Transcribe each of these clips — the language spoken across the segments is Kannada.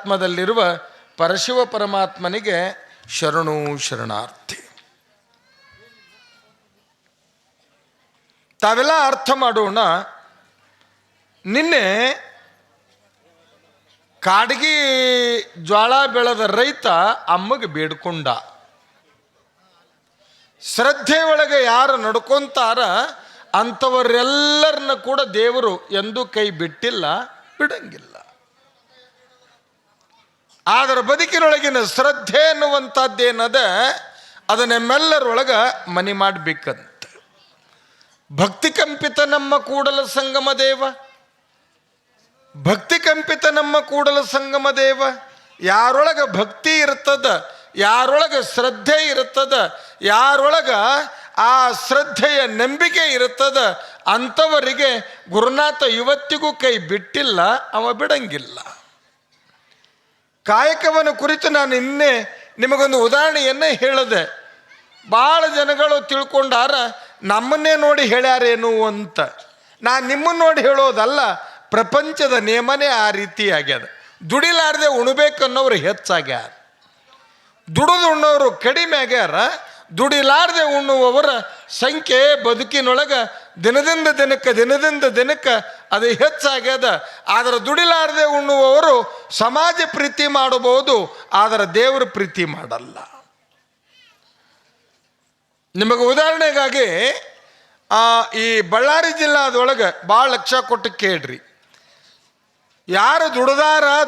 ಪರಮಾತ್ಮದಲ್ಲಿರುವ ಪರಶಿವ ಪರಮಾತ್ಮನಿಗೆ ಶರಣು ಶರಣಾರ್ಥಿ. ತಾವೆಲ್ಲ ಅರ್ಥ ಮಾಡೋಣ. ನಿನ್ನೆ ಕಾಡ್ಗಿ ಜ್ವಾಳ ಬೆಳೆದ ರೈತ ಅಮ್ಮಗೆ ಬೇಡ್ಕೊಂಡ. ಶ್ರದ್ಧೆ ಒಳಗೆ ಯಾರು ನಡ್ಕೊಂತಾರ ಅಂಥವರೆಲ್ಲರನ್ನ ಕೂಡ ದೇವರು ಎಂದೂ ಕೈ ಬಿಟ್ಟಿಲ್ಲ, ಬಿಡಂಗಿಲ್ಲ. ಆದರೆ ಬದುಕಿನೊಳಗಿನ ಶ್ರದ್ಧೆ ಅನ್ನುವಂಥದ್ದೇನದ ಅದನ್ನೆಲ್ಲರೊಳಗೆ ಮನೆ ಮಾಡಬೇಕಂತ. ಭಕ್ತಿ ಕಂಪಿತ ನಮ್ಮ ಕೂಡಲ ಸಂಗಮ ದೇವ, ಭಕ್ತಿ ಕಂಪಿತ ನಮ್ಮ ಕೂಡಲ ಸಂಗಮ ದೇವ. ಯಾರೊಳಗೆ ಭಕ್ತಿ ಇರ್ತದ, ಯಾರೊಳಗೆ ಶ್ರದ್ಧೆ ಇರ್ತದ, ಯಾರೊಳಗೆ ಆ ಶ್ರದ್ಧೆಯ ನಂಬಿಕೆ ಇರ್ತದ ಅಂಥವರಿಗೆ ಗುರುನಾಥ ಇವತ್ತಿಗೂ ಕೈ ಬಿಟ್ಟಿಲ್ಲ, ಅವ ಬಿಡಂಗಿಲ್ಲ. ಕಾಯಕವನ್ನು ಕುರಿತು ನಾನು ನಿನ್ನೆ ನಿಮಗೊಂದು ಉದಾಹರಣೆಯನ್ನೇ ಹೇಳಿದೆ. ಭಾಳ ಜನಗಳು ತಿಳ್ಕೊಂಡಾರ ನಮ್ಮನ್ನೇ ನೋಡಿ ಹೇಳ್ಯಾರೇನು ಅಂತ. ನಾನು ನಿಮ್ಮನ್ನು ನೋಡಿ ಹೇಳೋದಲ್ಲ, ಪ್ರಪಂಚದ ನಿಯಮನೇ ಆ ರೀತಿ ಆಗ್ಯದ. ದುಡಿಲಾರ್ದೆ ಉಣ್ಬೇಕನ್ನೋರು ಹೆಚ್ಚಾಗ್ಯಾರ, ದುಡಿದು ಉಣ್ಣೋರು ಕಡಿಮೆ ಆಗ್ಯಾರ. ದುಡಿಲಾರ್ದೆ ಉಣ್ಣುವವರ ಸಂಖ್ಯೆ ಬದುಕಿನೊಳಗೆ ದಿನದಿಂದ ದಿನಕ್ಕೆ ಅದು ಹೆಚ್ಚಾಗ್ಯದ. ಆದರೆ ದುಡಿಲಾರ್ದೆ ಉಣ್ಣುವವರು ಸಮಾಜ ಪ್ರೀತಿ ಮಾಡಬಹುದು, ಆದರೆ ದೇವರ ಪ್ರೀತಿ ಮಾಡಲ್ಲ. ನಿಮಗೆ ಉದಾಹರಣೆಗಾಗಿ ಈ ಬಳ್ಳಾರಿ ಜಿಲ್ಲಾದೊಳಗೆ ಭಾಳ ಲಕ್ಷ ಕೊಟ್ಟು ಕೇಳ್ರಿ. ಯಾರು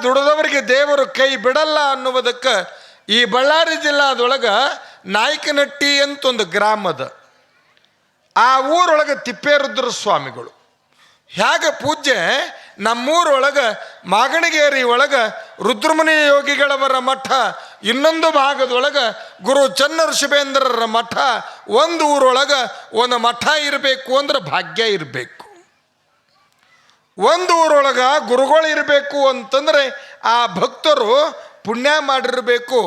ದುಡಿದವರಿಗೆ ದೇವರು ಕೈ ಬಿಡಲ್ಲ ಅನ್ನುವುದಕ್ಕೆ ಈ ಬಳ್ಳಾರಿ ಜಿಲ್ಲಾದೊಳಗೆ ನಾಯಕನಟ್ಟಿ ಅಂತ ಒಂದು ಗ್ರಾಮದ. ಆ ಊರೊಳಗೆ ತಿಪ್ಪೇರುದ್ರ ಸ್ವಾಮಿಗಳು ಹೇಗೆ ಪೂಜ್ಯ, ನಮ್ಮೂರೊಳಗೆ ಮಾಗಣಗೇರಿ ಒಳಗೆ ರುದ್ರಮುನಿ ಯೋಗಿಗಳವರ ಮಠ, ಇನ್ನೊಂದು ಭಾಗದೊಳಗೆ ಗುರು ಚನ್ನಋಷಭೇಂದ್ರರ ಮಠ. ಒಂದು ಊರೊಳಗೆ ಒಂದು ಮಠ ಇರಬೇಕು ಅಂದ್ರೆ ಭಾಗ್ಯ ಇರಬೇಕು. ಒಂದು ಊರೊಳಗೆ ಗುರುಗಳು ಇರಬೇಕು ಅಂತಂದರೆ ಆ ಭಕ್ತರು ಪುಣ್ಯ ಮಾಡಿರಬೇಕು.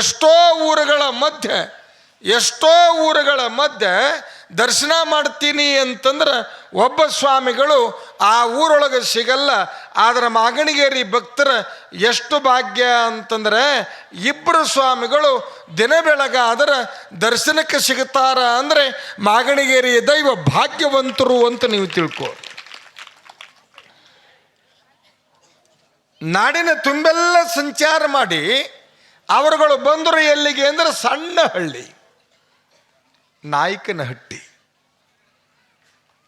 ಎಷ್ಟೋ ಊರುಗಳ ಮಧ್ಯೆ ದರ್ಶನ ಮಾಡ್ತೀನಿ ಅಂತಂದ್ರೆ ಒಬ್ಬ ಸ್ವಾಮಿಗಳು ಆ ಊರೊಳಗೆ ಸಿಗಲ್ಲ. ಆದರೆ ಮಾಗಣಗೇರಿ ಭಕ್ತರ ಎಷ್ಟು ಭಾಗ್ಯ ಅಂತಂದರೆ ಇಬ್ಬರು ಸ್ವಾಮಿಗಳು ದಿನ ಬೆಳಗಾದರೆ ದರ್ಶನಕ್ಕೆ ಸಿಗುತ್ತಾರ ಅಂದರೆ ಮಾಗಣಗೇರಿಯ ದೈವ ಭಾಗ್ಯವಂತರು ಅಂತ ನೀವು ತಿಳ್ಕೊ. ನಾಡಿನ ತುಂಬೆಲ್ಲ ಸಂಚಾರ ಮಾಡಿ ಅವರುಗಳು ಬಂದರು ಎಲ್ಲಿಗೆ ಅಂದರೆ ಸಣ್ಣ ಹಳ್ಳಿ, ನಾಯಕನಹಟ್ಟಿ.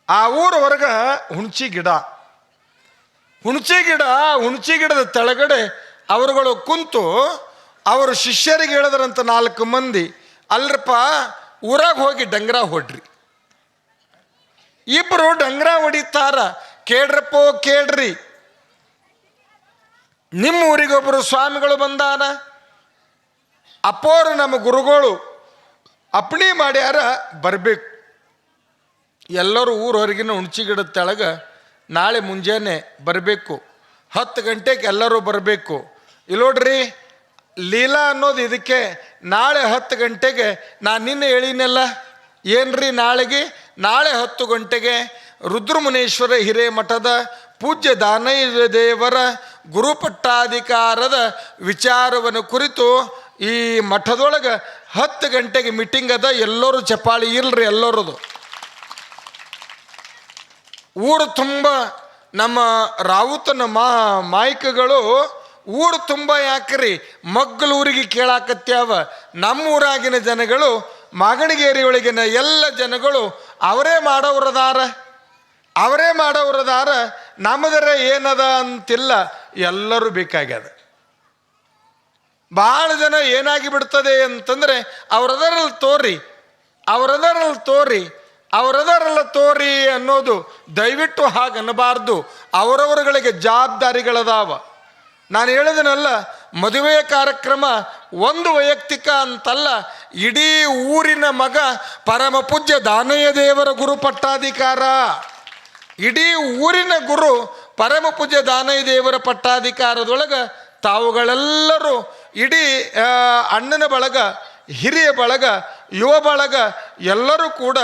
ಆ ಊರ ಹೊರಗೆ ಹುಣಚಿ ಗಿಡದ ತೆಳಗಡೆ ಅವರುಗಳು ಕುಂತು ಅವರು ಶಿಷ್ಯರಿಗೆ ಹೇಳಿದ್ರಂತ 4 ಮಂದಿ, ಅಲ್ರಪ್ಪ ಊರಾಗ ಹೋಗಿ ಡಂಗ್ರ ಹೊಡ್ರಿ. ಇಬ್ಬರು ಡಂಗ್ರ ಹೊಡಿತಾರ. ಕೇಳ್ರಪ್ಪೋ ಕೇಳ್ರಿ, ನಿಮ್ಮ ಊರಿಗೊಬ್ಬರು ಸ್ವಾಮಿಗಳು ಬಂದಾನ, ಅಪ್ಪೋರು ನಮ್ಮ ಗುರುಗಳು ಅಪ್ಪಣೆ ಮಾಡ್ಯಾರ ಬರಬೇಕು. ಎಲ್ಲರೂ ಊರ ಹೊರಗಿನ ಹುಣಚಿ ಗಿಡದ ತೆಳಗೆ ನಾಳೆ ಮುಂಜಾನೆ ಬರಬೇಕು, 10 ಗಂಟೆಗೆ ಎಲ್ಲರೂ ಬರಬೇಕು. ಇಲ್ಲಿ ನೋಡ್ರಿ, ಲೀಲಾ ಅನ್ನೋದು ಇದಕ್ಕೆ. ನಾಳೆ 10 ಗಂಟೆಗೆ ನಾನು ನಿನ್ನೆ ಹೇಳಿನಲ್ಲ, ಏನ್ರಿ ನಾಳೆ 10 ಗಂಟೆಗೆ ರುದ್ರಮುನೇಶ್ವರ ಹಿರೇಮಠದ ಪೂಜ್ಯ ದಾನಯ್ಯ ದೇವರ ಗುರುಪಟ್ಟಾಧಿಕಾರದ ವಿಚಾರವನ್ನು ಕುರಿತು ಈ ಮಠದೊಳಗೆ 10 ಗಂಟೆಗೆ ಮೀಟಿಂಗ್ ಅದ. ಎಲ್ಲರೂ ಚಪ್ಪಾಳಿ ಇಲ್ರಿ ಎಲ್ಲರದು. ಊರು ತುಂಬ ನಮ್ಮ ರಾವುತನ ಮಾಯ್ಕಗಳು ಊರು ತುಂಬ ಯಾಕ್ರಿ ಮಗ್ಗಲೂರಿಗೆ ಕೇಳಾಕತ್ಯಾವ. ನಮ್ಮೂರಾಗಿನ ಜನಗಳು, ಮಾಗಣಗೇರಿ ಒಳಗಿನ ಎಲ್ಲ ಜನಗಳು ಅವರೇ ಮಾಡೋರದಾರ, ನಮ್ಮದರ ಏನದ ಅಂತಿಲ್ಲ, ಎಲ್ಲರೂ ಬೇಕಾಗ್ಯದ. ಭಾಳ ಜನ ಏನಾಗಿ ಬಿಡ್ತದೆ ಅಂತಂದರೆ ಅವರದರಲ್ಲಿ ತೋರಿ ಅನ್ನೋದು ದಯವಿಟ್ಟು ಹಾಗೆ ಅನ್ನಬಾರ್ದು. ಅವರವರುಗಳಿಗೆ ಜವಾಬ್ದಾರಿಗಳದಾವ. ನಾನು ಹೇಳಿದನಲ್ಲ, ಮದುವೆಯ ಕಾರ್ಯಕ್ರಮ ಒಂದು ವೈಯಕ್ತಿಕ ಅಂತಲ್ಲ, ಇಡೀ ಊರಿನ ಮಗ ಪರಮ ಪೂಜ್ಯ ದಾನಯ್ಯ ದೇವರ ಗುರು ಪಟ್ಟಾಧಿಕಾರ. ಇಡೀ ಊರಿನ ಗುರು ಪರಮ ಪೂಜ್ಯ ದಾನಯ್ಯ ದೇವರ ಪಟ್ಟಾಧಿಕಾರದೊಳಗೆ ತಾವುಗಳೆಲ್ಲರೂ ಇಡೀ ಅಣ್ಣನ ಬಳಗ, ಹಿರಿಯ ಬಳಗ, ಯುವ ಬಳಗ ಎಲ್ಲರೂ ಕೂಡ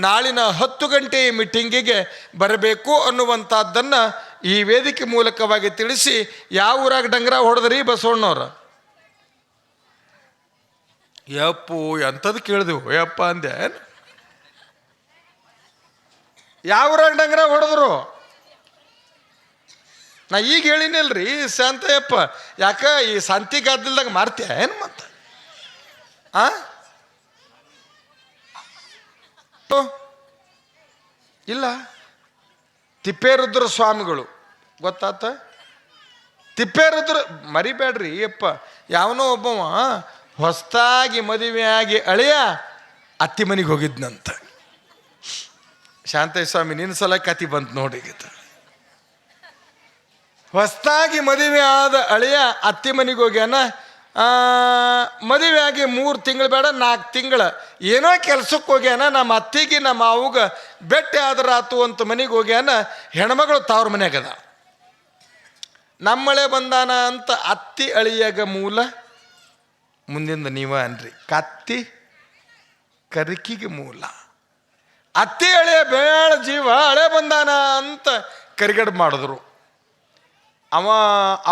ನಾಳಿನ 10 ಗಂಟೆಯ ಮೀಟಿಂಗಿಗೆ ಬರಬೇಕು ಅನ್ನುವಂಥದ್ದನ್ನು ಈ ವೇದಿಕೆ ಮೂಲಕವಾಗಿ ತಿಳಿಸಿ. ಯಾವ ಊರಾಗ ಡಂಗರ ಹೊಡೆದ್ರಿ ಬಸವಣ್ಣವ್ರ? ಯಪ್ಪು ಎಂಥದ್ದು ಕೇಳಿದೆವು ಯಪ್ಪ ಅಂದೆ. ಯಾವ ಊರಾಗ ಡಂಗರ ಹೊಡೆದ್ರು? ನಾ ಈಗ ಹೇಳಿನಲ್ರಿ ಶಾಂತಯ್ಯಪ್ಪ. ಯಾಕ ಈ ಶಾಂತಿ ಗದ್ದಲ್ದಾಗ ಮಾರ್ತೀಯ ಏನು ಮತ್ತೆ? ಇಲ್ಲ, ತಿಪ್ಪೇರುದ್ರ ಸ್ವಾಮಿಗಳು ಗೊತ್ತಾತ? ತಿಪ್ಪೇರುದ್ರ ಮರಿಬೇಡ್ರಿ ಅಪ್ಪ. ಯಾವನೋ ಒಬ್ಬವ ಹೊಸ್ತಾಗಿ ಮದುವೆಯಾಗಿ ಅಳಿಯ ಅತ್ತಿ ಮನೆಗೆ ಹೋಗಿದ್ನಂತ. ಶಾಂತಯ್ಯ ಸ್ವಾಮಿ ನಿನ್ನ ಸಲ ಕತಿ ಬಂತು ನೋಡಿ. ಹೊಸ್ತಾಗಿ ಮದುವೆ ಆದ ಅಳಿಯ ಅತ್ತಿ ಮನೆಗೆ ಹೋಗ್ಯಾನ. ಮದುವೆ ಆಗಿ 3 ತಿಂಗಳು ಬೇಡ 4 ತಿಂಗಳು ಏನೋ ಕೆಲ್ಸಕ್ಕೆ ಹೋಗ್ಯಾನ. ನಮ್ಮ ಅತ್ತಿಗೆ ನಮ್ಮ ಅವ್ಗ ಬೆಟ್ಟ ಆದ್ರಾತು ಅಂತ ಮನೆಗೆ ಹೋಗ್ಯಾನ. ಹೆಣ್ಮಗಳು ತವ್ರ ಮನ್ಯಾಗದ. ನಮ್ಮಳೆ ಬಂದಾನ ಅಂತ ಅತ್ತಿ ಅಳಿಯಾಗ ಮೂಲ ಮುಂದಿಂದ ನೀವ ಅನ್ರಿ. ಕತ್ತಿ ಕರಿಕಿಗೆ ಮೂಲ. ಅತ್ತಿ ಅಳಿಯ ಬೇಳ ಜೀವ ಹಳೆ ಬಂದಾನ ಅಂತ ಕರಿಗಡ್ ಮಾಡಿದ್ರು.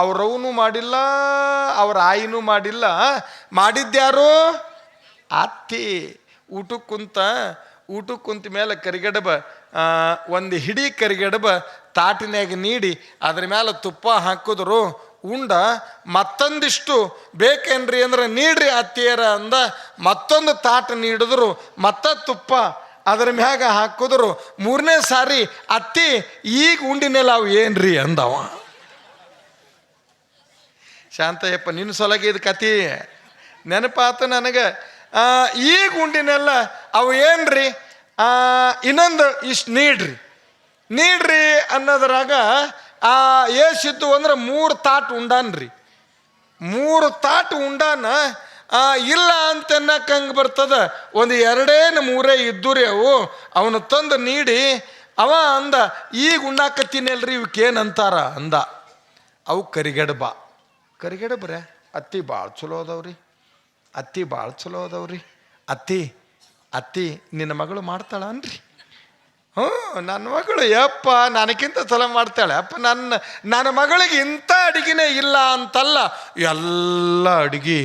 ಅವ್ರವನು ಮಾಡಿಲ್ಲ, ಅವ್ರ ಆಯಿನೂ ಮಾಡಿಲ್ಲ. ಮಾಡಿದ್ಯಾರು? ಅತ್ತಿ. ಊಟಕ್ಕೆ ಕುಂತ ಮೇಲೆ ಕರಿಗಡಬ ಒಂದು ಹಿಡಿ ಕರಿಗಡಬ ತಾಟಿನಾಗ ನೀಡಿ ಅದ್ರ ಮೇಲೆ ತುಪ್ಪ ಹಾಕಿದ್ರು. ಉಂಡ ಮತ್ತೊಂದಿಷ್ಟು ಬೇಕೇನ್ರಿ ಅಂದ್ರೆ ನೀಡ್ರಿ ಅತ್ತಿಯರ ಅಂದ. ಮತ್ತೊಂದು ತಾಟ ನೀಡಿದ್ರು. ತುಪ್ಪ ಅದ್ರ ಮ್ಯಾಗ ಹಾಕಿದ್ರು. 3ನೇ ಸಾರಿ ಅತ್ತಿ ಈಗ ಉಂಡಿನೆಲ್ಲ ಅವು ಏನ್ರಿ ಅಂದವ. ಶಾಂತಯ್ಯಪ್ಪ ನಿನ್ನ ಸೊಲಗೆ ಇದು ಕತಿ ನೆನಪಾತ ನನಗೆ. ಈಗ ಉಂಡಿನೆಲ್ಲ ಅವು ಏನ್ರಿ, ಇನ್ನೊಂದು ಇಷ್ಟು ನೀಡ್ರಿ ಅನ್ನೋದ್ರಾಗ ಏಸಿದ್ದು ಅಂದ್ರೆ 3 ತಾಟು ಉಂಡಾನ್ರಿ. 3 ತಾಟು ಉಂಡಾನ. ಇಲ್ಲ ಅಂತ ಅನ್ನಕ್ಕಂಗೆ ಬರ್ತದ. ಒಂದು 2-3 ಇದ್ದು ರೀ ಅವು. ಅವನು ತಂದು ನೀಡಿ ಅವ ಅಂದ, ಈಗ ಉಣ್ಣಾಕತ್ತೀನಲ್ರಿ ಇವಕ್ಕೇನಂತಾರ ಅಂದ. ಅವು ಕರಿಗಡಬ್ರೆ. ಅತ್ತಿ ಭಾಳ ಚಲೋ ಅದಾವ್ರಿ. ಅತ್ತಿ ನಿನ್ನ ಮಗಳು ಮಾಡ್ತಾಳ ಅನ್ರಿ? ನನ್ನ ಮಗಳು ಯಪ್ಪ ನನಗಿಂತ ಚಲೋ ಮಾಡ್ತಾಳೆ ಅಪ್ಪ. ನನ್ನ ಮಗಳಿಗೆ ಇಂಥ ಅಡುಗೆನೇ ಇಲ್ಲ ಅಂತಲ್ಲ, ಎಲ್ಲ ಅಡುಗೆ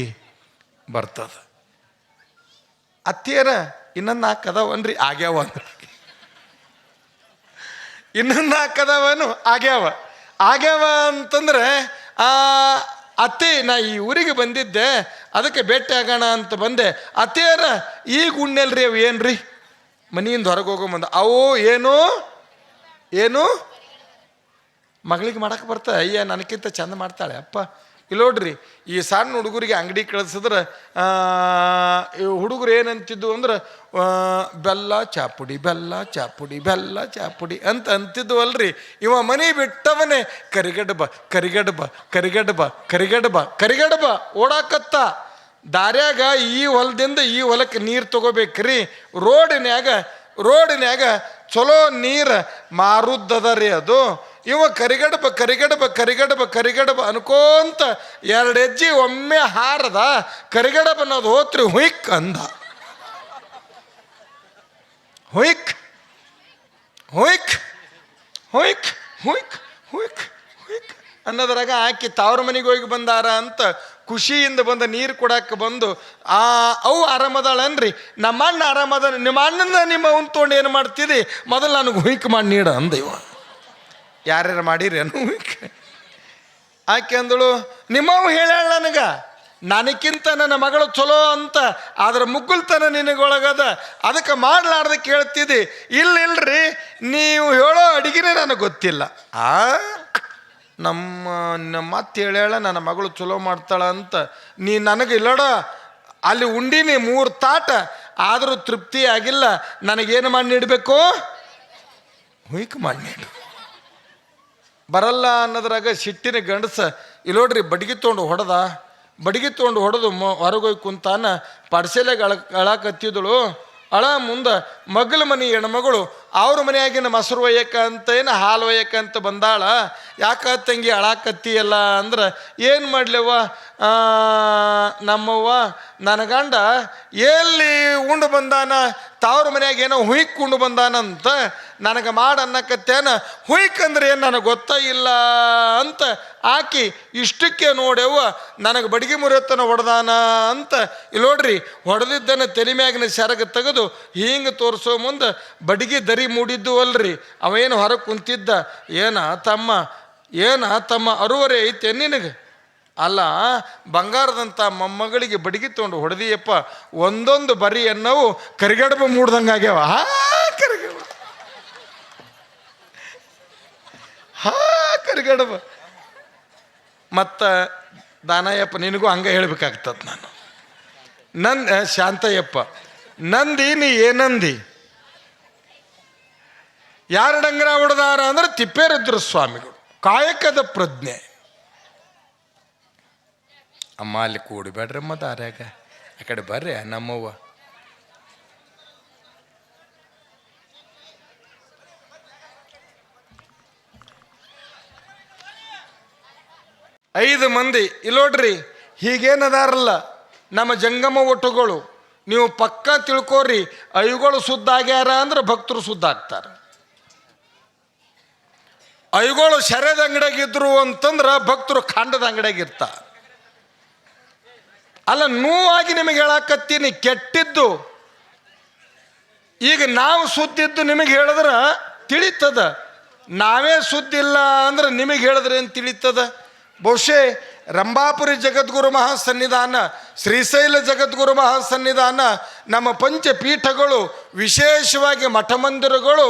ಬರ್ತದ. ಅತ್ತಿಯರ ಇನ್ನೊಂದು 4 ಅದಾವನ್ರಿ? ಆಗ್ಯಾವ ಅಂದ್ರೆ ಇನ್ನೊಂದು 4 ಅದಾವನು? ಆಗ್ಯಾವ ಅಂತಂದ್ರೆ ಅತ್ತಿ ನಾ ಈ ಊರಿಗೆ ಬಂದಿದ್ದೆ, ಅದಕ್ಕೆ ಭೇಟಿ ಆಗೋಣ ಅಂತ ಬಂದೆ. ಅತ್ತಿಯರ ಈಗ ಉಣ್ಣೆಲ್ರಿ ಅವು ಏನ್ರಿ? ಮನೆಯಿಂದ ಹೊರಗೆ ಹೋಗೋ ಮುಂದೆ ಅವು ಏನು ಮಗಳಿಗೆ ಮಾಡಕ್ಕೆ ಬರ್ತಾ? ಅಯ್ಯ ನನಗಿಂತ ಚಂದ ಮಾಡ್ತಾಳೆ ಅಪ್ಪ. ಇಲ್ಲಿ ನೋಡ್ರಿ, ಈ ಸಣ್ಣ ಹುಡುಗರಿಗೆ ಅಂಗಡಿ ಕಳಿಸಿದ್ರೆ ಹುಡುಗರು ಏನಂತಿದ್ದು ಅಂದ್ರೆ ಬೆಲ್ಲ ಚಾಪುಡಿ ಅಂತ ಅಂತಿದ್ದು ಅಲ್ರಿ. ಇವ ಮನೆ ಬಿಟ್ಟವನೇ ಕರಿಗಡಬ ಓಡಾಕತ್ತ. ದಾರ್ಯಾಗ ಈ ಹೊಲದಿಂದ ಈ ಹೊಲಕ್ಕೆ ನೀರು ತಗೋಬೇಕ್ರಿ. ರೋಡಿನ್ಯಾಗ ಚಲೋ ನೀರು ಮಾರುದ್ದದ ರೀ ಅದು. ಇವ ಕರಿಗಡಬ ಅನ್ಕೋಂತ 2 ಹೆಜ್ಜೆ ಒಮ್ಮೆ ಹಾರದ. ಕರಿಗಡಬ ಅನ್ನೋದು ಹೋತ್ರಿ ಹುಯ್ಕ್ ಅಂದ. ಹುಯ್ಕ್ ಅನ್ನೋದ್ರಾಗ ಆಕಿ ತವ್ರ ಮನೆಗೆ ಹೋಗಿ ಬಂದಾರ ಅಂತ ಖುಷಿಯಿಂದ ಬಂದ ನೀರು ಕೊಡಕ್ಕೆ ಬಂದು ಅವು ಆರಾಮದಾಳನ್ರಿ? ನಮ್ಮ ಅಣ್ಣ ಆರಾಮದ. ನಿಮ್ಮ ಅಣ್ಣನ ನಿಮ್ಮ ಅವ್ನು ತೊಗೊಂಡು ಏನು ಮಾಡ್ತಿದ್ದಿ? ಮೊದಲು ನನಗೆ ಹುಯ್ಕ್ ಮಾಡಿ ನೀಡ ಅಂದ ಇವ. ಯಾರ್ಯಾರು ಮಾಡಿರೇನು ಹುಯ್ಕ್? ಆಕೆ ಅಂದಳು, ನಿಮ್ಮವು ಹೇಳ್ಯಾಳ ನನಗಿಂತ ನನ್ನ ಮಗಳು ಚಲೋ ಅಂತ. ಆದ್ರೆ ಮುಗ್ಗುಲ್ತನ ನಿನಗೊಳಗದ, ಅದಕ್ಕೆ ಮಾಡ್ಲಾರ್ದ ಕೇಳ್ತಿದ್ದಿ. ಇಲ್ರಿ, ನೀವು ಹೇಳೋ ಅಡಿಗೆನೇ ನನಗೆ ಗೊತ್ತಿಲ್ಲ. ನಮ್ಮ ಮತ್ತೆ ಹೇಳ್ಯಾಳ ನನ್ನ ಮಗಳು ಚಲೋ ಮಾಡ್ತಾಳ ಅಂತ. ನೀ ನನಗೆ ಇಲ್ಲಡ ಅಲ್ಲಿ ಉಂಡಿನಿ 3 ತಾಟ, ಆದರೂ ತೃಪ್ತಿ ಆಗಿಲ್ಲ. ನನಗೇನು ಮಾಡಿ ನೀಡಬೇಕು? ಹುಯ್ಕ್ ಮಾಡಿ ನೀಡು. ಬರಲ್ಲ ಅನ್ನೋದ್ರಾಗ ಸಿಟ್ಟಿನ ಗಂಡಸ ಇಲ್ಲಿ ನೋಡ್ರಿ ಬಡ್ಗಿ ತೊಗೊಂಡು ಹೊಡೆದು ಹೊರಗೋಗಿ ಕುಂತಾನ. ಪಡ್ಸೆಲೆಗೆ ಅಳಕತ್ತಿದಳು. ಮುಂದೆ ಮಗ್ಲ ಮನೆ ಹೆಣ್ಮಗಳು ಅವ್ರ ಮನೆಯಾಗಿನ ಮೊಸರು ಒಯ್ಯಕ್ಕ ಅಂತ ಹಾಲು ಒಯ್ಯಕ್ಕ ಅಂತ ಬಂದಾಳ. ಯಾಕ ತಂಗಿ ಅಳಾಕತ್ತೀಯಲ್ಲ ಅಂದ್ರೆ, ಏನು ಮಾಡ್ಲವ್ವ ನಮ್ಮವ್ವ ನನ್ನ ಗಂಡ ಎಲ್ಲಿ ಉಂಡು ಬಂದಾನ, ತವ್ರ ಮನ್ಯಾಗ ಏನೋ ಹುಯ್ಕೊಂಡು ಬಂದಾನಂತ ನನಗೆ ಮಾಡನ್ನಕತ್ತೇನ ಹುಯ್ಕಂದ್ರೆ ಏನು ನನಗೆ ಗೊತ್ತ ಇಲ್ಲ ಅಂತ ಆಕಿ ಇಷ್ಟಕ್ಕೆ ನೋಡ್ಯವ್ವ ನನಗೆ ಬಡಿಗೆ ಮುರಿಯತ್ತನ ಹೊಡೆದಾನ ಅಂತ ಇಲ್ಲಿ ನೋಡ್ರಿ, ಹೊಡೆದಿದ್ದನ್ನು ತಲೆ ಮ್ಯಾಗಿನ ಸೆರಗ ತೆಗೆದು ಹಿಂಗೆ ತೋರಿಸೋ ಮುಂದೆ ಬಡಿಗೆ ದರಿ ಮೂಡಿದ್ದು ಅಲ್ರಿ. ಅವೇನು ಹೊರಗೆ ಕುಂತಿದ್ದ, ಏನ ತಮ್ಮ ಅರುವರೆ ಐತೆ ನಿನಗೆ? ಅಲ್ಲ, ಬಂಗಾರದಂಥ ಮೊಮ್ಮಗಳಿಗೆ ಬಡಿಗೆ ತೊಗೊಂಡು ಹೊಡೆದಿಯಪ್ಪ, ಒಂದೊಂದು ಬರಿ ಅನ್ನವು ಕರಿಗಡಬ ಮೂಡ್ದಂಗೆ ಆಗ್ಯಾವ. ಕರಿಗಡಬ. ಮತ್ತು ದಾನಯ್ಯಪ್ಪ ನಿನಗೂ ಹಂಗೆ ಹೇಳ್ಬೇಕಾಗ್ತದೆ. ಶಾಂತಯ್ಯಪ್ಪ ನಂದಿ, ನೀ ಏನಂದಿ? ಯಾರು ಡಂಗರ ಹೊಡೆದಾರ ಅಂದ್ರೆ ತಿಪ್ಪೇರುದ್ರ ಸ್ವಾಮಿಗಳು, ಕಾಯಕದ ಪ್ರಜ್ಞೆ. ಅಮ್ಮ ಅಲ್ಲಿ ಕೂಡಿಬೇಡ್ರಮ್ಮ ದಾರ್ಯಾಗ, ಆ ಕಡೆ ಬರ್ರಿ ನಮ್ಮವ್ವ. ಐದು ಮಂದಿ ಇಲ್ಲೋಡ್ರಿ, ಹೀಗೇನದಾರಲ್ಲ ನಮ್ಮ ಜಂಗಮ ಒಟ್ಟುಗಳು, ನೀವು ಪಕ್ಕ ತಿಳ್ಕೋರಿ, ಅಯ್ಯುಗಳು ಶುದ್ಧ ಆಗ್ಯಾರ ಅಂದ್ರೆ ಭಕ್ತರು ಶುದ್ಧ ಆಗ್ತಾರೆ. ಅಯ್ಯುಗಳು ಶರದ ಅಂಗಡಿಯಾಗಿದ್ರು ಅಂತಂದ್ರೆ ಭಕ್ತರು ಖಂಡದ ಅಂಗಡಿಯಾಗಿರ್ತಾರೆ. ಅಲ್ಲ, ನೋವಾಗಿ ನಿಮಗೆ ಹೇಳಕತ್ತೀನಿ, ಕೆಟ್ಟಿದ್ದು ಈಗ ನಾವು ಸುದ್ದಿದ್ದು ನಿಮಗೆ ಹೇಳಿದ್ರೆ ತಿಳಿತದ, ನಾವೇ ಸುದ್ದಿಲ್ಲ ಅಂದ್ರೆ ನಿಮಗೆ ಹೇಳಿದ್ರೆ ಏನು ತಿಳಿತದ? ಬಹುಶಃ ರಂಭಾಪುರಿ ಜಗದ್ಗುರು ಮಹಾಸನ್ನಿಧಾನ, ಶ್ರೀಶೈಲ ಜಗದ್ಗುರು ಮಹಾಸನ್ನಿಧಾನ, ನಮ್ಮ ಪಂಚಪೀಠಗಳು, ವಿಶೇಷವಾಗಿ ಮಠ ಮಂದಿರಗಳು,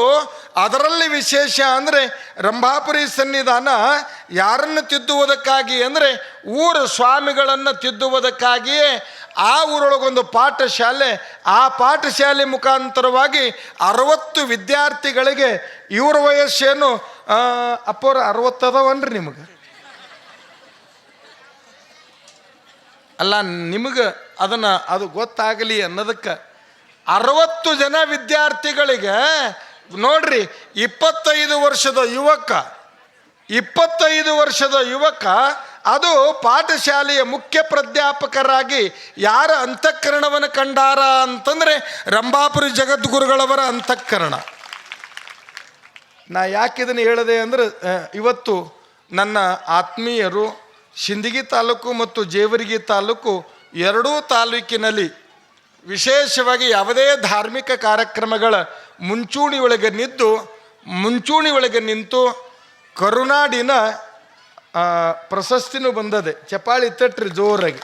ಅದರಲ್ಲಿ ವಿಶೇಷ ಅಂದರೆ ರಂಭಾಪುರಿ ಸನ್ನಿಧಾನ ಯಾರನ್ನು ತಿದ್ದುವುದಕ್ಕಾಗಿ ಅಂದರೆ ಊರ ಸ್ವಾಮಿಗಳನ್ನು ತಿದ್ದುವುದಕ್ಕಾಗಿಯೇ ಆ ಊರೊಳಗೊಂದು ಪಾಠಶಾಲೆ, ಆ ಪಾಠಶಾಲೆ ಮುಖಾಂತರವಾಗಿ 60 ವಿದ್ಯಾರ್ಥಿಗಳಿಗೆ, ಇವ್ರ ವಯಸ್ಸೇನು ಅಪ್ಪವ್ರ 60 ಅದಾವನ್ರಿ ನಿಮಗೆ? ಅಲ್ಲ, ನಿಮಗೆ ಅದು ಗೊತ್ತಾಗಲಿ ಅನ್ನೋದಕ್ಕೆ 60 ಜನ ವಿದ್ಯಾರ್ಥಿಗಳಿಗೆ ನೋಡ್ರಿ, 25 ವರ್ಷದ ಯುವಕ ಅದು ಪಾಠಶಾಲೆಯ ಮುಖ್ಯ ಪ್ರಾಧ್ಯಾಪಕರಾಗಿ ಯಾರ ಅಂತಃಕರಣವನ್ನು ಕಂಡಾರ ಅಂತಂದರೆ ರಂಭಾಪುರಿ ಜಗದ್ಗುರುಗಳವರ ಅಂತಃಕರಣ. ನಾ ಯಾಕೆ ಇದನ್ನು ಹೇಳಿದೆ ಅಂದರೆ, ಇವತ್ತು ನನ್ನ ಆತ್ಮೀಯರು ಸಿಂದಗಿ ತಾಲೂಕು ಮತ್ತು ಜೇವರ್ಗಿ ತಾಲೂಕು ಎರಡೂ ತಾಲೂಕಿನಲ್ಲಿ ವಿಶೇಷವಾಗಿ ಯಾವುದೇ ಧಾರ್ಮಿಕ ಕಾರ್ಯಕ್ರಮಗಳ ಮುಂಚೂಣಿ ಒಳಗೆ ನಿಂತು ಕರುನಾಡಿನ ಪ್ರಶಸ್ತಿನೂ ಬಂದದೆ. ಚಪಾಳಿ ತಟ್ರಿ ಜೋರಾಗಿ.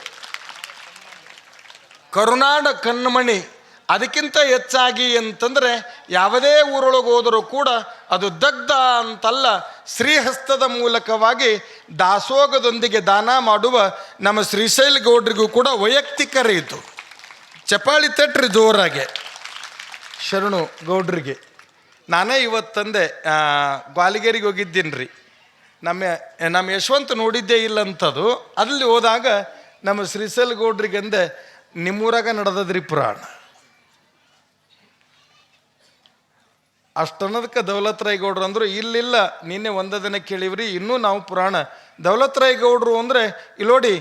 ಕರುನಾಡ ಕಣ್ಮಣಿ. ಅದಕ್ಕಿಂತ ಹೆಚ್ಚಾಗಿ ಅಂತಂದರೆ ಯಾವುದೇ ಊರೊಳಗೆ ಹೋದರೂ ಕೂಡ ಅದು ದಗ್ಧ ಅಂತಲ್ಲ, ಶ್ರೀಹಸ್ತದ ಮೂಲಕವಾಗಿ ದಾಸೋಗದೊಂದಿಗೆ ದಾನ ಮಾಡುವ ನಮ್ಮ ಶ್ರೀಶೈಲ ಗೌಡ್ರಿಗೂ ಕೂಡ ವೈಯಕ್ತಿಕ ರೀತು. ಚಪಾಳಿ ತಟ್ರಿ ಜೋರಾಗೆ ಶರಣು ಗೌಡ್ರಿಗೆ. ನಾನೇ ಇವತ್ತಂದೆ ಗ್ವಾಲಿಗೇರಿಗೆ ಹೋಗಿದ್ದೀನಿ ರೀ. ನಮ್ಮ ಯಶವಂತ ನೋಡಿದ್ದೇ ಇಲ್ಲಂಥದ್ದು. ಅಲ್ಲಿ ಹೋದಾಗ ನಮ್ಮ ಶ್ರೀಶೈಲ ಗೌಡ್ರಿಗೆಂದೆ, ನಿಮ್ಮೂರಾಗ ನಡೆದದ್ರಿ ಪುರಾಣ. ಅಷ್ಟನ್ನೋದಕ್ಕೆ ದೌಲತ್ ರಾಯ್ ಗೌಡ್ರು ಅಂದರು, ಇಲ್ಲಿಲ್ಲ ನಿನ್ನೆ ಒಂದ ದಿನ ಕೇಳಿವ್ರಿ, ಇನ್ನೂ ನಾವು ಪುರಾಣ. ದೌಲತ್ ರಾಯ್ ಗೌಡ್ರು ಅಂದರೆ ಇಲ್ಲೋಡಿ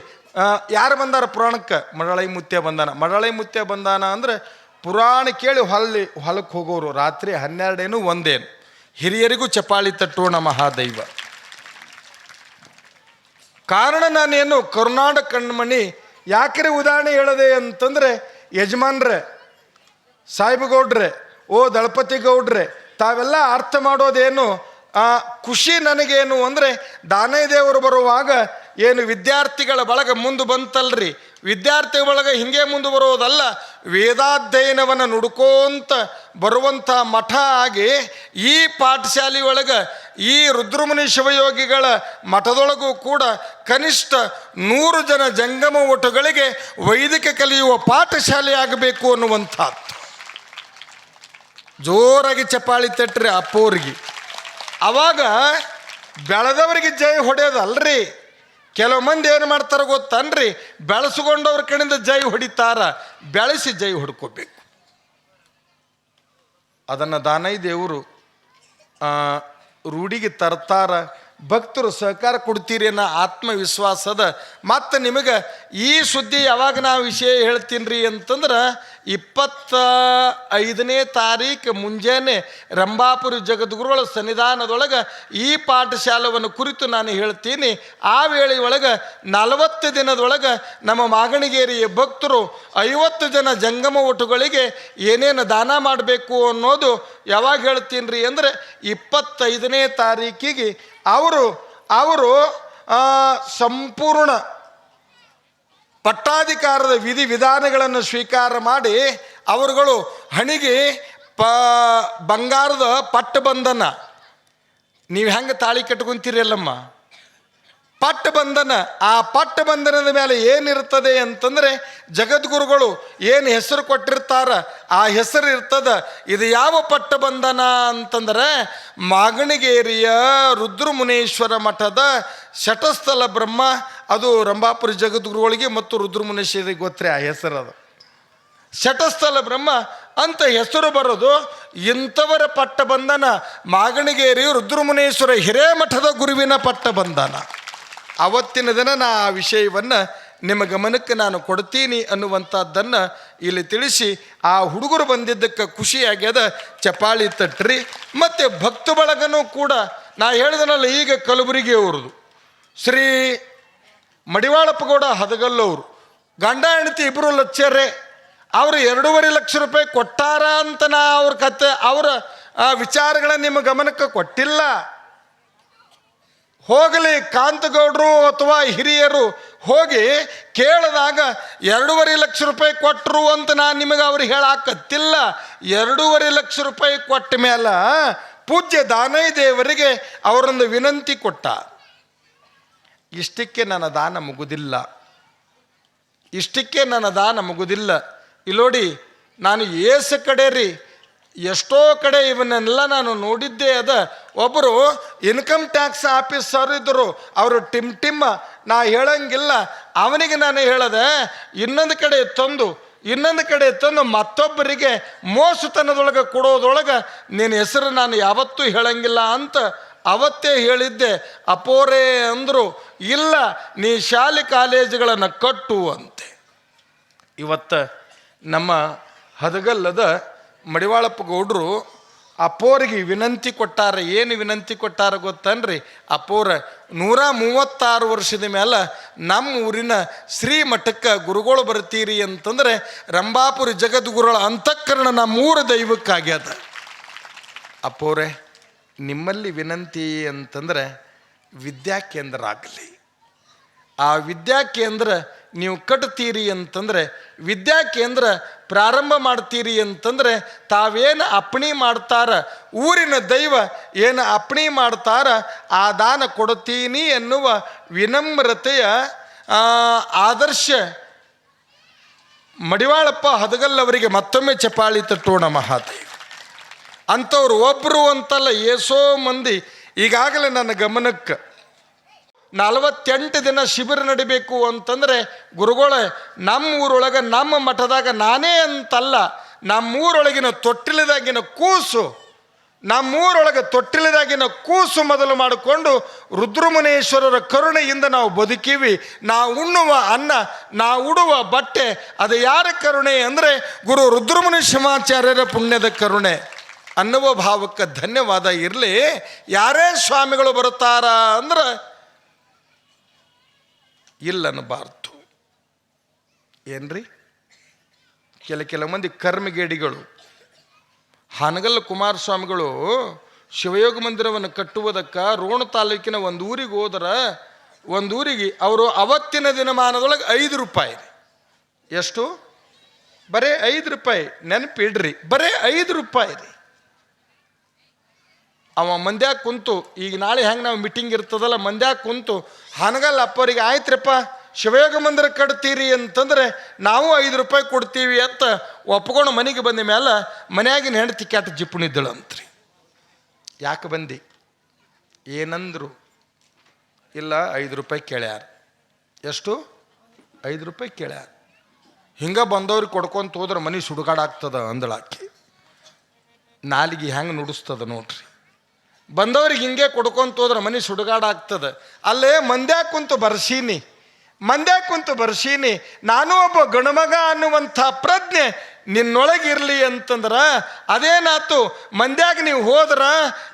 ಯಾರು ಬಂದಾರ ಪುರಾಣಕ್ಕೆ? ಮಡಳೈ ಮುತ್ಯ ಬಂದಾನ ಅಂದರೆ ಪುರಾಣ ಕೇಳಿ ಹೊಲಕ್ಕೆ ಹೋಗೋರು ರಾತ್ರಿ 12 1 ಹಿರಿಯರಿಗೂ ಚಪಾಳಿ ತಟ್ಟೋಣ ಮಹಾದೈವ. ಕಾರಣ ನಾನೇನು ಕರುನಾಡ ಕಣ್ಮಣಿ ಯಾಕ್ರೆ ಉದಾಹರಣೆ ಹೇಳದೆ ಅಂತಂದರೆ, ಯಜಮಾನ್ರೆ, ಸಾಹೇಬಗೌಡ್ರೆ, ದಳಪತಿ ಗೌಡ್ರೆ, ತಾವೆಲ್ಲ ಅರ್ಥ ಮಾಡೋದೇನು? ಖುಷಿ ನನಗೇನು ಅಂದರೆ, ದಾನಯ್ಯ ದೇವರು ಬರುವಾಗ ಏನು ವಿದ್ಯಾರ್ಥಿಗಳ ಬಳಗ ಮುಂದೆ ಬಂತಲ್ರಿ, ವಿದ್ಯಾರ್ಥಿಗಳ ಬಳಗ ಹಿಂಗೆ ಮುಂದೆ ಬರೋದಲ್ಲ, ವೇದಾಧ್ಯಯನವನ್ನು ನುಡ್ಕೋಂತ ಬರುವಂಥ ಮಠ ಆಗಿ ಈ ಪಾಠಶಾಲೆ ಒಳಗೆ ಈ ರುದ್ರಮುನಿ ಶಿವಯೋಗಿಗಳ ಮಠದೊಳಗೂ ಕೂಡ ಕನಿಷ್ಠ 100 ಜನ ಜಂಗಮ ಒಟುಗಳಿಗೆ ವೈದಿಕ ಕಲಿಯುವ ಪಾಠಶಾಲೆ ಆಗಬೇಕು ಅನ್ನುವಂಥದ್ದು. ಜೋರಾಗಿ ಚಪಾಳಿ ತಟ್ರಿ ಅಪ್ಪೋರಿಗೆ. ಅವಾಗ ಬೆಳೆದವರಿಗೆ ಜೈ ಹೊಡೆಯೋದಲ್ರಿ. ಕೆಲವು ಮಂದಿ ಏನು ಮಾಡ್ತಾರೆ ಗೊತ್ತನ್ರಿ, ಬೆಳೆಸ್ಕೊಂಡವ್ರ ಕಡೆಯಿಂದ ಜೈ ಹೊಡಿತಾರ, ಬೆಳೆಸಿ ಜೈ ಹೊಡ್ಕೋಬೇಕು. ಅದನ್ನು ದಾನಯ್ಯ ದೇವರು ರೂಢಿಗೆ ತರ್ತಾರ. ಭಕ್ತರು ಸಹಕಾರ ಕೊಡ್ತೀರಿ ಅನ್ನೋ ಆತ್ಮವಿಶ್ವಾಸದ. ಮತ್ತು ನಿಮಗೆ ಈ ಸುದ್ದಿ ಯಾವಾಗ ನಾವು ವಿಷಯ ಹೇಳ್ತೀನಿ ರೀ ಅಂತಂದ್ರೆ 25ನೇ ತಾರೀಕು ಮುಂಜಾನೆ ರಂಭಾಪುರಿ ಜಗದ್ಗುರುಗಳ ಸನ್ನಿಧಾನದೊಳಗೆ ಈ ಪಾಠಶಾಲವನ್ನು ಕುರಿತು ನಾನು ಹೇಳ್ತೀನಿ. ಆ ವೇಳೆಯೊಳಗೆ 40 ದಿನದೊಳಗೆ ನಮ್ಮ ಮಾಗಣಿಗೇರಿಯ ಭಕ್ತರು 50 ಜನ ಜಂಗಮ ಒಟುಗಳಿಗೆ ಏನೇನು ದಾನ ಮಾಡಬೇಕು ಅನ್ನೋದು ಯಾವಾಗ ಹೇಳ್ತೀನಿ ರೀ ಅಂದರೆ 25ನೇ ತಾರೀಕಿಗೆ ಅವರು ಸಂಪೂರ್ಣ ಪಟ್ಟಾಧಿಕಾರದ ವಿಧಾನಗಳನ್ನು ಸ್ವೀಕಾರ ಮಾಡಿ ಅವರುಗಳು ಹಣಿಗೆ ಬಂಗಾರದ ಪಟ್ಟಬಂಧನ, ನೀವು ಹೆಂಗೆ ತಾಳಿ ಕಟ್ಕೊಂತೀರಿ ಅಲ್ಲಮ್ಮ, ಪಟ್ಟಬಂಧನ, ಆ ಪಟ್ಟಬಂಧನದ ಮೇಲೆ ಏನಿರ್ತದೆ ಅಂತಂದರೆ ಜಗದ್ಗುರುಗಳು ಏನು ಹೆಸರು ಕೊಟ್ಟಿರ್ತಾರ ಆ ಹೆಸರು ಇರ್ತದ. ಇದು ಯಾವ ಪಟ್ಟಬಂಧನ ಅಂತಂದರೆ ಮಾಗಣಿಗೇರಿಯ ರುದ್ರಮುನೇಶ್ವರ ಮಠದ ಶಟಸ್ಥಲ ಬ್ರಹ್ಮ, ಅದು ರಂಭಾಪುರಿ ಜಗದ್ಗುರುಗಳಿಗೆ ಮತ್ತು ರುದ್ರಮುನೇಶ್ವರಿಗೆ ಗೊತ್ತರೆ ಆ ಹೆಸರು, ಅದು ಶಟಸ್ಥಲ ಬ್ರಹ್ಮ ಅಂತ ಹೆಸರು ಬರೋದು. ಇಂಥವರ ಪಟ್ಟಬಂಧನ ಮಾಗಣಿಗೇರಿ ರುದ್ರಮುನೇಶ್ವರ ಹಿರೇಮಠದ ಗುರುವಿನ ಪಟ್ಟಬಂಧನ. ಅವತ್ತಿನ ದಿನ ನಾ ಆ ವಿಷಯವನ್ನು ನಿಮ್ಮ ಗಮನಕ್ಕೆ ನಾನು ಕೊಡ್ತೀನಿ ಅನ್ನುವಂಥದ್ದನ್ನು ಇಲ್ಲಿ ತಿಳಿಸಿ, ಆ ಹುಡುಗರು ಬಂದಿದ್ದಕ್ಕೆ ಖುಷಿಯಾಗ್ಯದ, ಚಪಾಳಿ ತಟ್ರಿ. ಮತ್ತು ಭಕ್ತ ಬಳಗನೂ ಕೂಡ ನಾ ಹೇಳಿದನಲ್ಲ, ಈಗ ಕಲಬುರಗಿ ಅವ್ರದ್ದು ಶ್ರೀ ಮಡಿವಾಳಪ್ಪಗೌಡ ಹದಗಲ್ಲವರು ಗಂಡ ಹೆಂಡತಿ ಇಬ್ಬರು ಲಚ್ಚರೇ, ಅವರು 2.5 ಲಕ್ಷ ರೂಪಾಯಿ ಕೊಟ್ಟಾರ ಅಂತ ನಾ ಅವ್ರ ಕತೆ ಅವರ ವಿಚಾರಗಳನ್ನ ನಿಮ್ಮ ಗಮನಕ್ಕೆ ಕೊಟ್ಟಿಲ್ಲ. ಹೋಗಲಿ ಕಾಂತಗೌಡರು ಅಥವಾ ಹಿರಿಯರು ಹೋಗಿ ಕೇಳಿದಾಗ 2.5 ಲಕ್ಷ ರೂಪಾಯಿ ಕೊಟ್ಟರು ಅಂತ ನಾನು ನಿಮಗೆ ಅವ್ರಿಗೆ ಹೇಳಾಕತ್ತಿಲ್ಲ. 2.5 ಲಕ್ಷ ರೂಪಾಯಿ ಕೊಟ್ಟ ಮೇಲೆ ಪೂಜ್ಯ ದಾನಯ್ಯ ದೇವರಿಗೆ ಅವರೊಂದು ವಿನಂತಿ ಕೊಟ್ಟ, ಇಷ್ಟಕ್ಕೆ ನನ್ನ ದಾನ ಮುಗುದಿಲ್ಲ, ಇಷ್ಟಕ್ಕೆ ನನ್ನ ದಾನ ಮುಗುದಿಲ್ಲ. ಇಲ್ಲೋಡಿ, ನಾನು ಏಸು ಕಡೆ ರೀ ಎಷ್ಟೋ ಕಡೆ ಇವನ್ನೆಲ್ಲ ನಾನು ನೋಡಿದ್ದೇ ಅದ. ಒಬ್ಬರು ಇನ್ಕಮ್ ಟ್ಯಾಕ್ಸ್ ಆಫೀಸರ್ ಇದ್ದರು, ಅವರು ಟಿಮ್ಮ ನಾ ಹೇಳಂಗಿಲ್ಲ. ಅವನಿಗೆ ನಾನು ಹೇಳದೆ ಇನ್ನೊಂದು ಕಡೆ ತಂದು ಮತ್ತೊಬ್ಬರಿಗೆ ಮೋಸತನದೊಳಗೆ ಕೊಡೋದೊಳಗೆ ನಿನ್ನ ಹೆಸರು ನಾನು ಯಾವತ್ತೂ ಹೇಳಂಗಿಲ್ಲ ಅಂತ ಅವತ್ತೇ ಹೇಳಿದ್ದೆ. ಅಪೋರೆ ಅಂದರು, ಇಲ್ಲ ನೀ ಶಾಲೆ ಕಾಲೇಜುಗಳನ್ನು ಕಟ್ಟು ಅಂತೆ. ಇವತ್ತು ನಮ್ಮ ಹದಗಲ್ಲದ ಮಡಿವಾಳಪ್ಪ ಗೌಡರು ಅಪ್ಪೋರಿಗೆ ವಿನಂತಿ ಕೊಟ್ಟಾರ. ಏನು ವಿನಂತಿ ಕೊಟ್ಟಾರ ಗೊತ್ತನ್ರಿ? ಅಪ್ಪೋರ 136 ವರ್ಷದ ಮೇಲೆ ನಮ್ಮ ಊರಿನ ಶ್ರೀಮಠಕ್ಕೆ ಗುರುಗಳು ಬರ್ತೀರಿ ಅಂತಂದರೆ ರಂಭಾಪುರಿ ಜಗದ್ಗುರುಗಳ ಅಂತಃಕರಣ ನಮ್ಮೂರ ದೈವಕ್ಕಾಗ್ಯದ. ಅಪ್ಪೋರೆ, ನಿಮ್ಮಲ್ಲಿ ವಿನಂತಿ ಅಂತಂದರೆ ವಿದ್ಯಾಕೇಂದ್ರ ಆಗಲಿ. ಆ ವಿದ್ಯಾಕೇಂದ್ರ ನೀವು ಕಟ್ತೀರಿ ಅಂತಂದರೆ, ವಿದ್ಯಾಕೇಂದ್ರ ಪ್ರಾರಂಭ ಮಾಡ್ತೀರಿ ಅಂತಂದರೆ ತಾವೇನು ಅಪ್ಪಣೆ ಮಾಡ್ತಾರ, ಊರಿನ ದೈವ ಏನು ಅಪ್ಪಣೆ ಮಾಡ್ತಾರ ಆ ದಾನ ಕೊಡ್ತೀನಿ ಎನ್ನುವ ವಿನಮ್ರತೆಯ ಆದರ್ಶ ಮಡಿವಾಳಪ್ಪ ಹದಗಲ್ಲವರಿಗೆ ಮತ್ತೊಮ್ಮೆ ಚಪಾಳಿ ತಟ್ಟೋಣ ಮಹಾದೇವ. ಅಂಥವ್ರು ಒಬ್ಬರು ಅಂತಲ್ಲ, ಏಸೋ ಮಂದಿ. ಈಗಾಗಲೇ ನನ್ನ ಗಮನಕ್ಕೆ 48 ದಿನ ಶಿಬಿರ ನಡಿಬೇಕು ಅಂತಂದರೆ ಗುರುಗಳೇ, ನಮ್ಮ ಊರೊಳಗೆ ನಮ್ಮ ಮಠದಾಗ ನಾನೇ ಅಂತಲ್ಲ, ನಮ್ಮೂರೊಳಗಿನ ತೊಟ್ಟಿಲದಾಗಿನ ಕೂಸು ಮೊದಲು ಮಾಡಿಕೊಂಡು ರುದ್ರಮುನೇಶ್ವರರ ಕರುಣೆಯಿಂದ ನಾವು ಬದುಕೀವಿ. ನಾವು ಉಣ್ಣುವ ಅನ್ನ, ನಾವು ಉಡುವ ಬಟ್ಟೆ, ಅದು ಯಾರ ಕರುಣೆ ಅಂದರೆ ಗುರು ರುದ್ರಮುನಿ ಶಿವಾಚಾರ್ಯರ ಪುಣ್ಯದ ಕರುಣೆ ಅನ್ನುವ ಭಾವಕ್ಕೆ ಧನ್ಯವಾದ ಇರಲಿ. ಯಾರೇ ಸ್ವಾಮಿಗಳು ಬರುತ್ತಾರ ಅಂದ್ರೆ ಇಲ್ಲನ್ನಬಾರ್ದು. ಏನ್ರಿ, ಕೆಲ ಮಂದಿ ಕರ್ಮಗೇಡಿಗಳು. ಹಾನಗಲ್ಲ ಕುಮಾರಸ್ವಾಮಿಗಳು ಶಿವಯೋಗ ಮಂದಿರವನ್ನು ಕಟ್ಟುವುದಕ್ಕೆ ರೋಣ ತಾಲೂಕಿನ ಒಂದು ಊರಿಗೆ ಹೋದ್ರೆ, ಒಂದು ಊರಿಗೆ ಅವರು ಅವತ್ತಿನ ದಿನಮಾನದೊಳಗೆ 5 ರೂಪಾಯಿ. ಎಷ್ಟು? ಬರೇ 5 ರೂಪಾಯಿ. ನೆನಪಿಡ್ರಿ, ಬರೇ 5 ರೂಪಾಯಿ ರೀ. ಅವ ಮಂದ್ಯಾಗ ಕುಂತು, ಈಗ ನಾಳೆ ಹೆಂಗೆ ನಾವು ಮೀಟಿಂಗ್ ಇರ್ತದಲ್ಲ, ಮಂದ್ಯಾಗ ಕುಂತು ಹಾನಗಲ್ಲ ಅಪ್ಪರಿಗೆ ಆಯ್ತ್ರಪ್ಪ ಶಿವಯೋಗ ಮಂದಿರ ಕಟ್ತೀರಿ ಅಂತಂದರೆ ನಾವು 5 ರೂಪಾಯಿ ಕೊಡ್ತೀವಿ ಅಂತ ಒಪ್ಕೊಂಡು ಮನೆಗೆ ಬಂದ ಮೇಲೆ ಮನೆಯಾಗಿನ ಹೆಂಡತಿ ಕ್ಯಾಟ ಜಿಪ್ಪುಣಿದ್ದಳಂತ್ರಿ. ಯಾಕೆ ಬಂದು ಏನಂದ್ರು? ಇಲ್ಲ 5 ರೂಪಾಯಿ ಕೇಳ್ಯಾರ. ಎಷ್ಟು? 5 ರೂಪಾಯಿ ಕೇಳ್ಯಾರ. ಹಿಂಗೆ ಬಂದವ್ರಿಗೆ ಕೊಡ್ಕೊಂತ ಹೋದ್ರೆ ಮನೆ ಸುಡುಗಾಡಾಗ್ತದ ಅಂದಳಾಕಿ. ನಾಲಿಗೆ ಹೆಂಗೆ ನುಡಿಸ್ತದ ನೋಡ್ರಿ. ಬಂದವ್ರಿಗೆ ಹಿಂಗೆ ಕೊಡ್ಕೊಂತ ಹೋದ್ರೆ ಮನೆ ಸುಡುಗಾಡಾಗ್ತದೆ. ಅಲ್ಲೇ ಮಂದ್ಯಾಗ ಕುಂತು ಬರ್ಸೀನಿ, ಮಂದ್ಯಾಗ ಕುಂತು ಬರ್ಸೀನಿ, ನಾನು ಒಬ್ಬ ಗಣಮಗ ಅನ್ನುವಂಥ ಪ್ರಜ್ಞೆ ನಿನ್ನೊಳಗಿರಲಿ ಅಂತಂದ್ರೆ ಅದೇನಾತು, ಮಂದ್ಯಾಗ ನೀವು ಹೋದ್ರ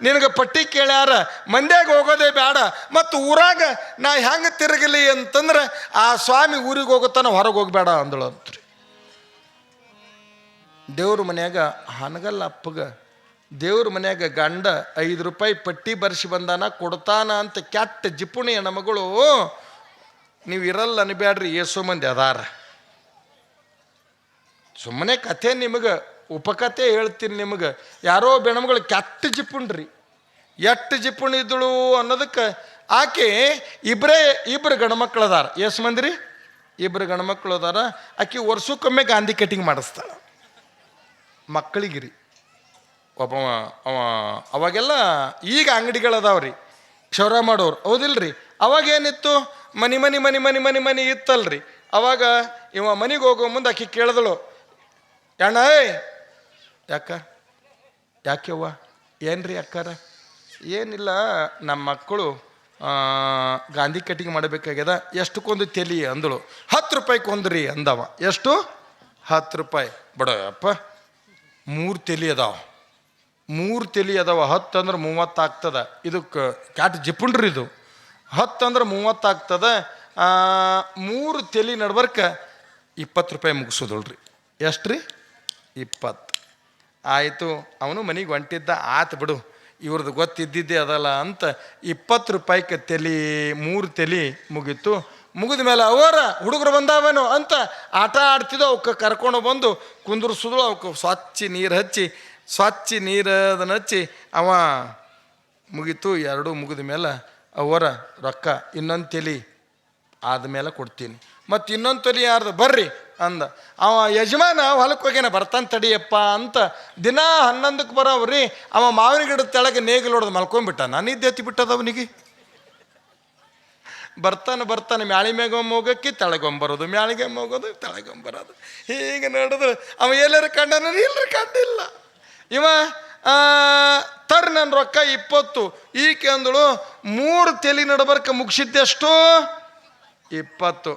ನಿನಗೆ ಪಟ್ಟಿ ಕೇಳ್ಯಾರ, ಮಂದ್ಯಾಗ ಹೋಗೋದೇ ಬೇಡ, ಮತ್ತು ಊರಾಗ ನಾ ಹೆಂಗೆ ತಿರುಗಲಿ ಅಂತಂದ್ರೆ ಆ ಸ್ವಾಮಿ ಊರಿಗೆ ಹೋಗುತ್ತಾನ, ಹೊರಗೆ ಹೋಗ್ಬೇಡ ಅಂದಳು ಅಂತ್ರಿ. ದೇವ್ರ ಮನ್ಯಾಗ ಹನಗಲ್ಲ ಅಪ್ಪಗ, ದೇವ್ರ ಮನ್ಯಾಗ ಗಂಡ 5 ರೂಪಾಯಿ ಪಟ್ಟಿ ಬರ್ಸಿ ಬಂದಾನ ಕೊಡ್ತಾನ ಅಂತ ಕೆಟ್ಟ ಜಿಪುಣಿ ಹೆಣ್ಮಗಳು ನೀವು ಇರಲ್ಲ ಅನ್ಬ್ಯಾಡ್ರಿ. ಏಸೋ ಮಂದಿ ಅದಾರ. ಸುಮ್ಮನೆ ಕಥೆ ನಿಮಗೆ ಉಪಕಥೆ ಹೇಳ್ತೀನಿ ನಿಮಗೆ. ಯಾರೋ ಬೆಣಮಗಳು ಕೆಟ್ಟ ಜಿಪುಣ್ರಿ, ಎಷ್ಟು ಜಿಪುಣಿ ಇದ್ದಳು ಅನ್ನೋದಕ್ಕೆ ಆಕೆ ಇಬ್ಬರು ಗಂಡ್ಮಕ್ಳು ಅದಾರ. ಎಷ್ಟು ಮಂದಿ ರೀ? 2 ಗಂಡ್ಮಕ್ಳು ಅದಾರ. ಆಕೆ ವರ್ಷಕ್ಕೊಮ್ಮೆ ಗಾಂಧಿ ಕಟಿಂಗ್ ಮಾಡಿಸ್ತಾಳೆ ಮಕ್ಕಳಿಗಿರಿ. ಒಬ್ಬ ಅವಾಗೆಲ್ಲ ಈಗ ಅಂಗಡಿಗಳದಾವ್ರಿ ಕ್ಷೌರ ಮಾಡೋರು, ಹೌದಿಲ್ರಿ? ಅವಾಗೇನಿತ್ತು, ಮನಿ ಇತ್ತಲ್ರಿ. ಅವಾಗ ಇವ ಮನೆಗೆ ಹೋಗೋ ಮುಂದೆ ಆಕೆ ಕೇಳಿದಳು, ಅಣ್ಣ ಯಾಕೆವ್ವ ಏನ್ರಿ ಅಕ್ಕಾರ? ಏನಿಲ್ಲ, ನಮ್ಮ ಮಕ್ಕಳು ಗಾಂಧಿ ಕಟಿಂಗ್ ಮಾಡಬೇಕಾಗ್ಯದ, ಎಷ್ಟಕ್ಕೊಂದು ತೆಲಿ ಅಂದಳು. 10 ರೂಪಾಯಿ ಕೊಂದ್ರಿ ಅಂದವ. ಎಷ್ಟು? 10 ರೂಪಾಯಿ. ಬಡಪ್ಪ 3 ತೆಲಿ ಅದಾವ, 3 ತೆಲಿ ಅದಾವ. 10 ಅಂದ್ರೆ 30 ಆಗ್ತದ. ಇದಕ್ಕೆ ಕ್ಯಾಟ್ ಜಿಪುಣ್ರಿ ಇದು. 10 ಅಂದ್ರೆ 30 ಆಗ್ತದ. 3 ತೆಲಿ ನಡ್ಬರ್ಕ 20 ರೂಪಾಯಿ ಮುಗಿಸೋದಳ್ರಿ. ಎಷ್ಟು ರೀ? 20. ಆಯಿತು, ಅವನು ಮನೆಗೆ ಹೊಂಟಿದ್ದ. ಆತು ಬಿಡು, ಇವ್ರದ್ದು ಗೊತ್ತಿದ್ದಿದ್ದೆ ಅದಲ್ಲ ಅಂತ 20 ರೂಪಾಯಿಗೆ ತೆಲಿ 3 ತೆಲಿ ಮುಗೀತು. ಮುಗಿದ ಮೇಲೆ ಅವರ ಹುಡುಗರು ಬಂದಾವೇನೋ ಅಂತ ಆಟ ಆಡ್ತಿದ್ದೋ ಅವಕ್ಕೆ ಕರ್ಕೊಂಡು ಬಂದು ಕುಂದ್ರಿಸಿದ್ರು. ಅವಕ್ಕೆ ಸ್ವಚ್ಛ ನೀರದನ್ನ ಹಚ್ಚಿ ಅವ ಮುಗೀತು. 2 ಮುಗಿದ ಮೇಲೆ ಅವರ ರೊಕ್ಕ ಇನ್ನೊಂದು ತೆಲಿ ಆದಮೇಲೆ ಕೊಡ್ತೀನಿ, ಮತ್ತು ಇನ್ನೊಂದು ತೆಲಿ ಯಾರ್ದು ಬರ್ರಿ ಅಂದ. ಅವ ಯಜಮಾನ ಹೊಲಕ್ಕೆ ಹೋಗ್ಯಾನ, ಬರ್ತಾನೆ ತಡಿಯಪ್ಪ ಅಂತ. ದಿನ 11ಕ್ಕೆ ಬರೋವ್ರಿ. ಅವ ಮಾವಿನ ಗಿಡದ ತೆಳಗೆ ನೇಗಿಲು ಹೊಡೆದು ಮಲ್ಕೊಂಡ್ಬಿಟ್ಟ. ನಾನು ಎತ್ತಿ ಬಿಟ್ಟದ ಅವನಿಗೆ. ಬರ್ತಾನೆ ಮ್ಯಾಳಿ ಮ್ಯಾಗೊಮ್ಮೆ ಹೋಗಕ್ಕೆ ತೆಳಗೊಂಬರೋದು, ಮ್ಯಾಳಿಗೆಮ್ಮೆ ಹೋಗೋದು ತೆಳಗೊಂಬರೋದು, ಹೀಗೆ ನೋಡಿದ್ರು. ಅವ ಎಲ್ಲರೂ ಕಂಡನ? ಇಲ್ಲರಿ, ಕಂಡಿಲ್ಲ. ಇವ ತರ್ ನನ್ನ ರೊಕ್ಕ 20. ಈಕೆ ಅಂದಳು 3 ತೆಲಿ ನಡ್ಬರ್ಕ ಮುಗಿಸಿದ್ದೆಷ್ಟು? 20.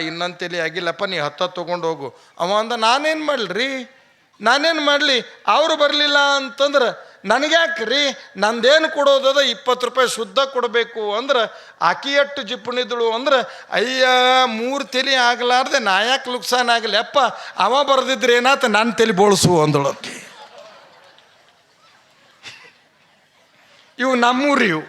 ಇನ್ನೊಂದು ತೆಲಿ ಆಗಿಲ್ಲಪ್ಪ, ನೀ 10 ತೊಗೊಂಡು ಹೋಗು. ಅವ ಅಂದ, ನಾನೇನು ಮಾಡಲಿ, ಅವರು ಬರಲಿಲ್ಲ ಅಂತಂದ್ರೆ ನನಗ್ಯಾಕ್ರಿ, ನಂದೇನು ಕೊಡೋದದ 20 ರೂಪಾಯಿ ಶುದ್ಧ ಕೊಡಬೇಕು ಅಂದ್ರೆ. ಆಕಿ ಎಷ್ಟು ಜಿಪ್ಪಣಿದಳು ಅಂದ್ರೆ, ಅಯ್ಯ 3 ತೆಲಿ ಆಗಲಾರ್ದೆ ನಾ ಯಾಕೆ ಲುಕ್ಸಾನ್ ಆಗಲಿ ಅಪ್ಪ, ಅವ ಬರೆದಿದ್ರೆ ಏನಾತ, ನನ್ನ ತೆಲಿ ಬೋಳ್ಸು ಅಂದಳು ಆಕಿ. ಇವು ನಮ್ಮೂರಿವು.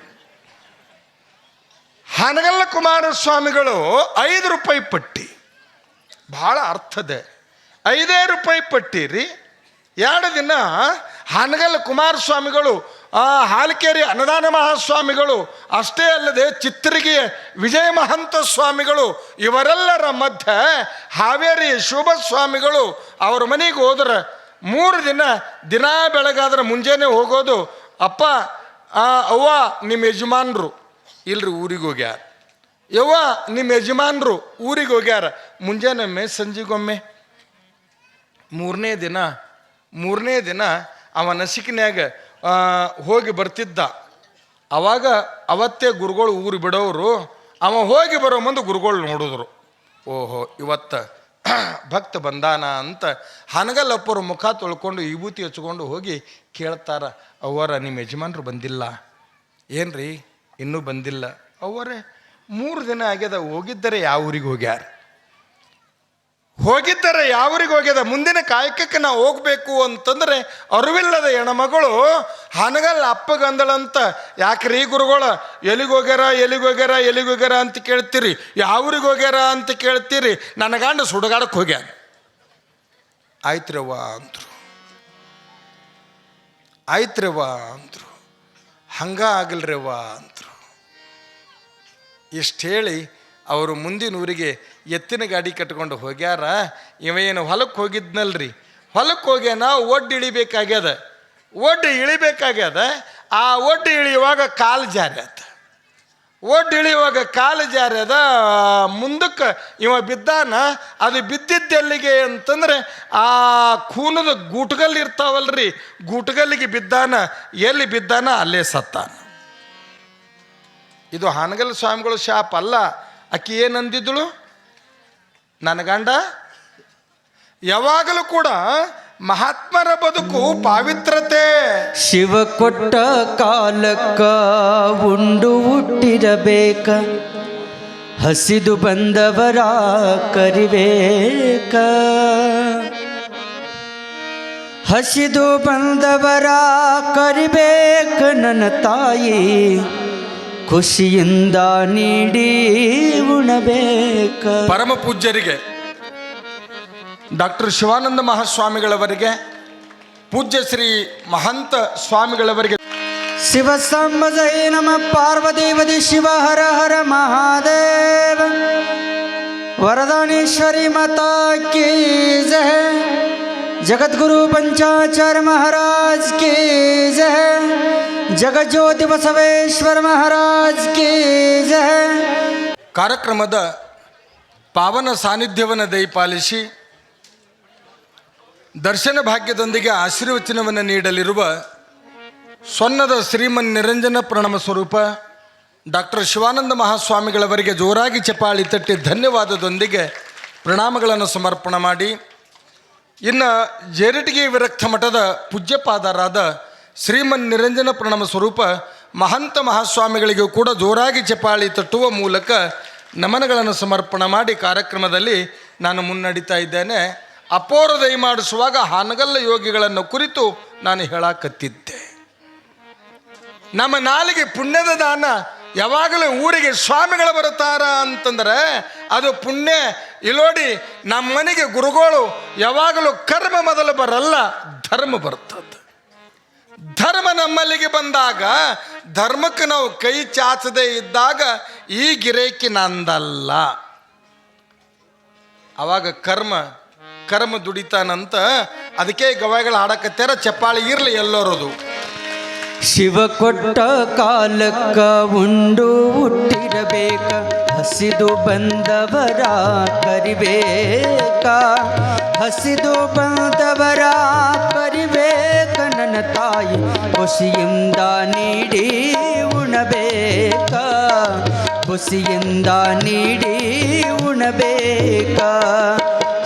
ಹನಗಲ್ಲ ಕುಮಾರಸ್ವಾಮಿಗಳು 5 ರೂಪಾಯಿ ಪಟ್ಟಿ, ಭಾಳ ಅರ್ಥದೆ. 5 ರೂಪಾಯಿ ಪಟ್ಟಿ ರೀ. 2 ದಿನ ಹನಗಲ್ಲ ಕುಮಾರಸ್ವಾಮಿಗಳು, ಹಾಲಕೇರಿ ಅನ್ನದಾನ ಮಹಾಸ್ವಾಮಿಗಳು, ಅಷ್ಟೇ ಅಲ್ಲದೆ ಚಿತ್ರಗಿಯ ವಿಜಯ ಮಹಂತ ಸ್ವಾಮಿಗಳು, ಇವರೆಲ್ಲರ ಮಧ್ಯೆ ಹಾವೇರಿ ಶುಭ ಸ್ವಾಮಿಗಳು ಅವ್ರ ಮನೆಗೆ ಹೋದ್ರೆ 3 ದಿನ ಬೆಳಗಾದ್ರೆ ಮುಂಜಾನೆ ಹೋಗೋದು. ಅಪ್ಪ ಅವ್ವ ನಿಮ್ಮ ಯಜಮಾನ್ರು ಇಲ್ರಿ ಊರಿಗೆ ಹೋಗ್ಯಾರ, ಯವ್ವ ನಿಮ್ಮ ಯಜಮಾನ್ರು ಊರಿಗೆ ಹೋಗ್ಯಾರ. ಮುಂಜಾನೊಮ್ಮೆ ಸಂಜೆಗೊಮ್ಮೆ. 3ನೇ ದಿನ ಅವ ನಸಿಕಿನ್ಯಾಗ ಹೋಗಿ ಬರ್ತಿದ್ದ. ಅವತ್ತೇ ಗುರುಗಳು ಊರು ಬಿಡೋರು. ಅವ ಹೋಗಿ ಬರೋ ಮುಂದೆ ಗುರುಗಳು ನೋಡಿದ್ರು, ಓಹೋ ಇವತ್ತು ಭಕ್ತ ಬಂದಾನ ಅಂತ. ಹನಗಲ್ಲಪ್ಪರು ಮುಖ ತೊಳ್ಕೊಂಡು ವಿಭೂತಿ ಹಚ್ಕೊಂಡು ಹೋಗಿ ಕೇಳ್ತಾರ, ಅವರ ನಿಮ್ಮ ಯಜಮಾನ್ರು ಬಂದಿಲ್ಲ ಏನ್ರಿ? ಇನ್ನೂ ಬಂದಿಲ್ಲ. ಅವರೇ 3 ದಿನ ಆಗ್ಯದ, ಹೋಗಿದ್ದರೆ ಯಾವ ಊರಿಗೆ ಹೋಗ್ಯಾರ? ಮುಂದಿನ ಕಾಯಕಕ್ಕೆ ನಾವು ಹೋಗ್ಬೇಕು ಅಂತಂದ್ರೆ ಅರಿವಿಲ್ಲದ ಹೆಣ್ಮಗಳು ಹನಗಲ್ಲ ಅಪ್ಪಗಂದಳಂತ. ಯಾಕ್ರಿ ಗುರುಗಳ ಎಲ್ಲಿಗೆ ಹೋಗ್ಯಾರ ಅಂತ ಕೇಳ್ತೀರಿ, ಯಾವ ಊರಿಗೆ ಹೋಗ್ಯಾರ ಅಂತ ಕೇಳ್ತೀರಿ? ನನ್ನ ಗಂಡ ಸುಡುಗಾಡಕ್ಕೆ ಹೋಗ್ಯಾರ. ಆಯ್ತ್ರವ್ವ ಅಂದರು. ಹಂಗ ಆಗಲ್ರವ್ವ ಅಂದರು. ಇಷ್ಟು ಹೇಳಿ ಅವರು ಮುಂದಿನ ಊರಿಗೆ ಎತ್ತಿನ ಗಾಡಿ ಕಟ್ಕೊಂಡು ಹೋಗ್ಯಾರ. ಇವೇನು ಹೊಲಕ್ಕೆ ಹೋಗಿದ್ನಲ್ರಿ, ಹೊಲಕ್ಕೆ ಹೋಗ್ಯಾನ. ಒಡ್ಡು ಇಳಿಬೇಕಾಗ್ಯದ. ಆ ಒಡ್ಡು ಇಳಿಯುವಾಗ ಕಾಲು ಜಾರ್ಯದ. ಮುಂದಕ್ಕೆ ಇವ ಬಿದ್ದಾನ. ಅದು ಬಿದ್ದಿದ್ದೆಲ್ಲಿಗೆ ಅಂತಂದ್ರೆ ಆ ಖೂನದ ಗೂಟಗಲ್ಲು ಇರ್ತಾವಲ್ರಿ, ಗೂಟಗಲ್ಲಿಗೆ ಬಿದ್ದಾನ. ಎಲ್ಲಿ ಬಿದ್ದಾನ ಅಲ್ಲೇ ಸತ್ತಾನ. ಇದು ಹಾನಗಲ್ ಸ್ವಾಮಿಗಳು ಶಾಪ್ ಅಲ್ಲ, ಆಕಿ ಏನಂದಿದ್ದಳು? ನನ್ನ ಗಂಡ ಯಾವಾಗಲೂ ಕೂಡ ಮಹಾತ್ಮರ ಬದುಕು ಪಾವಿತ್ರತೆ. ಶಿವ ಕೊಟ್ಟ ಕಾಲಕ್ಕ ಉಂಡು ಹುಟ್ಟಿರಬೇಕ, ಹಸಿದು ಬಂದವರ ಕರಿಬೇಕ. ಹಸಿದು ಬಂದವರ ಕರಿಬೇಕ ನನ್ನ ತಾಯಿ, ಖುಷಿಯಿಂದ ನೀಡಿ ಉಣಬೇಕ. ಪರಮ ಪೂಜ್ಯರಿಗೆ ಡಾಕ್ಟರ್ ಶಿವಾನಂದ ಮಹಾಸ್ವಾಮಿಗಳವರಿಗೆ, ಪೂಜ್ಯ ಶ್ರೀ ಮಹಂತ ಸ್ವಾಮಿಗಳವರಿಗೆ ಶಿವ ಸಾಂಬ ಜಯ ನಮ ಪಾರ್ವದೇವದಿ ಶಿವ ಹರ ಹರ ಮಹಾದೇವ. ವರದಾನೇಶ್ವರಿ ಮಾತಾ ಕಿ ಜಯ. ಜಗದ್ಗುರು पंचाचार्य महाराज की जय. ಜಗಜ್ಯೋತಿ ಬಸವೇಶ್ವರ ಮಹಾರಾಜ್ ಕಿ ಜಯ. ಕಾರ್ಯಕ್ರಮದ ಪಾವನ ಸಾನ್ನಿಧ್ಯವನ್ನು ದಯಪಾಲಿಸಿ ದರ್ಶನ ಭಾಗ್ಯದೊಂದಿಗೆ ಆಶೀರ್ವಚನವನ್ನು ನೀಡಲಿರುವ ಸೊನ್ನದ ಶ್ರೀಮನ್ ನಿರಂಜನ ಪ್ರಣಮ ಸ್ವರೂಪ ಡಾಕ್ಟರ್ ಶಿವಾನಂದ ಮಹಾಸ್ವಾಮಿಗಳವರಿಗೆ ಜೋರಾಗಿ ಚಪಾಳಿ ತಟ್ಟಿ ಧನ್ಯವಾದದೊಂದಿಗೆ ಪ್ರಣಾಮಗಳನ್ನು ಸಮರ್ಪಣೆ ಮಾಡಿ, ಇನ್ನು ಜೇರಟಗಿ ವಿರಕ್ತ ಮಠದ ಪೂಜ್ಯಪಾದರಾದ ಶ್ರೀಮನ್ ನಿರಂಜನ ಪ್ರಣಮ ಸ್ವರೂಪ ಮಹಂತ ಮಹಾಸ್ವಾಮಿಗಳಿಗೂ ಕೂಡ ಜೋರಾಗಿ ಚಪಾಳಿ ತಟ್ಟುವ ಮೂಲಕ ನಮನಗಳನ್ನು ಸಮರ್ಪಣೆ ಮಾಡಿ ಕಾರ್ಯಕ್ರಮದಲ್ಲಿ ನಾನು ಮುನ್ನಡೀತಾ ಇದ್ದೇನೆ. ಅಪೋರ ದಯಮಾಡಿಸುವಾಗ ಹಾನಗಲ್ಲ ಯೋಗಿಗಳನ್ನು ಕುರಿತು ನಾನು ಹೇಳಕತ್ತಿದ್ದೆ. ನಮ್ಮ ನಾಲಿಗೆ ಪುಣ್ಯದ ದಾನ. ಯಾವಾಗಲೂ ಊರಿಗೆ ಸ್ವಾಮಿಗಳು ಬರುತ್ತಾರ ಅಂತಂದ್ರೆ ಅದು ಪುಣ್ಯ. ಇಲ್ಲೋಡಿ ನಮ್ಮ ಮನೆಗೆ ಗುರುಗಳು ಯಾವಾಗಲೂ ಕರ್ಮ ಮೊದಲು ಬರಲ್ಲ, ಧರ್ಮ ಬರ್ತದೆ. ಧರ್ಮ ನಮ್ಮಲ್ಲಿಗೆ ಬಂದಾಗ, ಧರ್ಮಕ್ಕೆ ನಾವು ಕೈ ಚಾಚದೇ ಇದ್ದಾಗ ಈ ಗಿರೇಕಿ ನಂದಲ್ಲ. ಅವಾಗ ಕರ್ಮ ದುಡಿತಾನಂತ. ಅದಕ್ಕೆ ಗವಾಯಿಗಳು ಹಾಡಕತ್ತಾರ, ಚಪ್ಪಾಳಿ ಇರಲಿ ಎಲ್ಲರದು. ಶಿವ ಕೊಟ್ಟ ಕಾಲಕ್ಕ ಉಂಡು ಹುಟ್ಟಿರಬೇಕ, ಹಸಿದು ಬಂದವರ ಕರಿಬೇಕ. ಹಸಿದು ಬಂದವರ ಕರಿಬೇಕ ನನ್ನ ತಾಯಿ, ಖುಷಿಯಿಂದ ನೀಡಿ ಉಣಬೇಕ. ಖುಷಿಯಿಂದ ನೀಡಿ ಉಣಬೇಕ.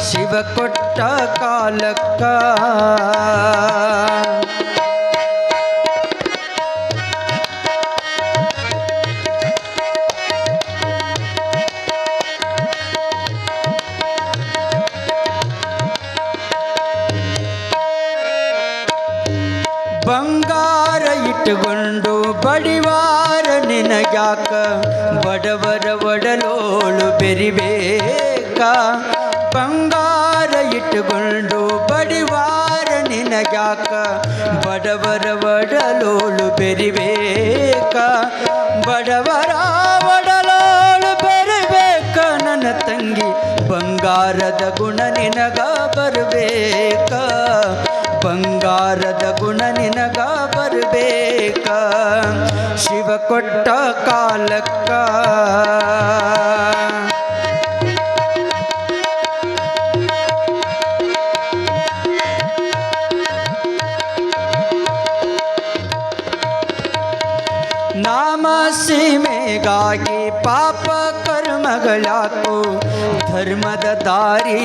ಶಿವ ಕೊಟ್ಟ ಕಾಲಕ್ಕ ಬಂಗಾರ ಇಟ್ಟುಕೊಂಡು ಬಡಿವಾರ ನಿನಗ್ಯಾಕ, ಬಡವರ ಒಡಲೋಳು ಬೆರಿಬೇಕ. ಬಂಗಾರ ಇಟ್ಟುಕೊಂಡು ಬಡಿವಾರ ನಿನಗ್ಯಾಕ, ಬಡವರ ಒಡಲೋಳು ಬೆರಿಬೇಕ. ಬಡವರ ಒಡಲೋಳು ಬೆರಿಬೇಕ ನನ್ನ ತಂಗಿ, ಬಂಗಾರದ ಗುಣ ನಿನಗ ಬರಬೇಕ. ಬಂಗಾರದ ಗುಣ ನಿನಗ ಬರಬೇಕ. ಶಿವ ಕೊಟ್ಟ ಕಾಲಕ್ಕ ನಾಮ ಸೀಮೆಗಾಗಿ ಪಾಪ ಕರ್ಮಗಳಾಕು, ಧರ್ಮದ ದಾರಿ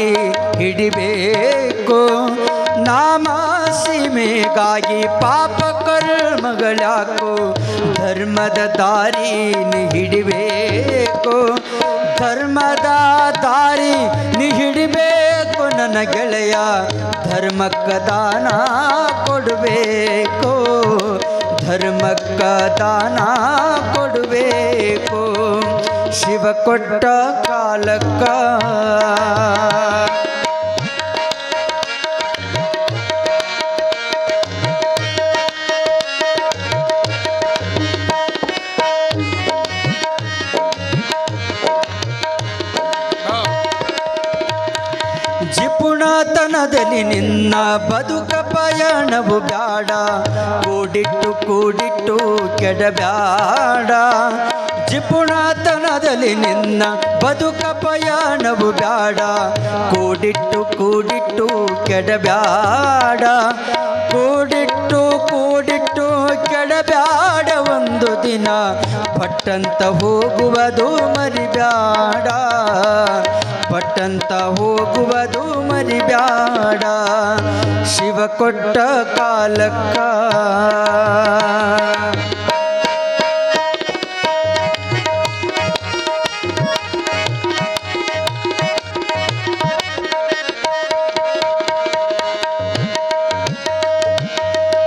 ಹಿಡಿಬೇಕು. ನಾಮ ಸೀಮೆಗಾಗಿ ಪಾಪ ಕರ್ಮಗಳಾಕು, ಧರ್ಮದ ದಾರಿ ಹಿಡಿಬೇಕು. ಧರ್ಮದ ದಾರಿ ಹಿಡಿಬೇಕು ನನ್ನ ಗೆಳೆಯ, ಧರ್ಮಕ್ಕ ದಾನ ಕೊಡಬೇಕು. ಧರ್ಮಕ್ಕ ದಾನ ಕೊಡಬೇಕು. ಶಿವ ಕೊಟ್ಟ ಕಾಲಕ್ಕ ಜಿಪುಣತನದಲ್ಲಿ ನಿನ್ನ ಬದುಕ ಪಯಣವು ಬ್ಯಾಡ, ಕೂಡಿಟ್ಟು ಕೆಡಬ್ಯಾಡ. ಜಿಪುಣತನದಲ್ಲಿ ನಿನ್ನ ಬದುಕ ಪಯಣವು ಬ್ಯಾಡ, ಕೂಡಿಟ್ಟು ಕೆಡಬ್ಯಾಡ. ಕೂಡಿಟ್ಟು ಕೆಡಬ್ಯಾಡ ಒಂದು ದಿನ ಪಟ್ಟಂತ ಹೋಗುವುದು ಮರಿಬ್ಯಾಡ ಪಟ್ಟಂತ ಹೋಗುವುದು ಮರಿಬ್ಯಾಡ ಶಿವ ಕೊಟ್ಟ ಕಾಲಕ್ಕ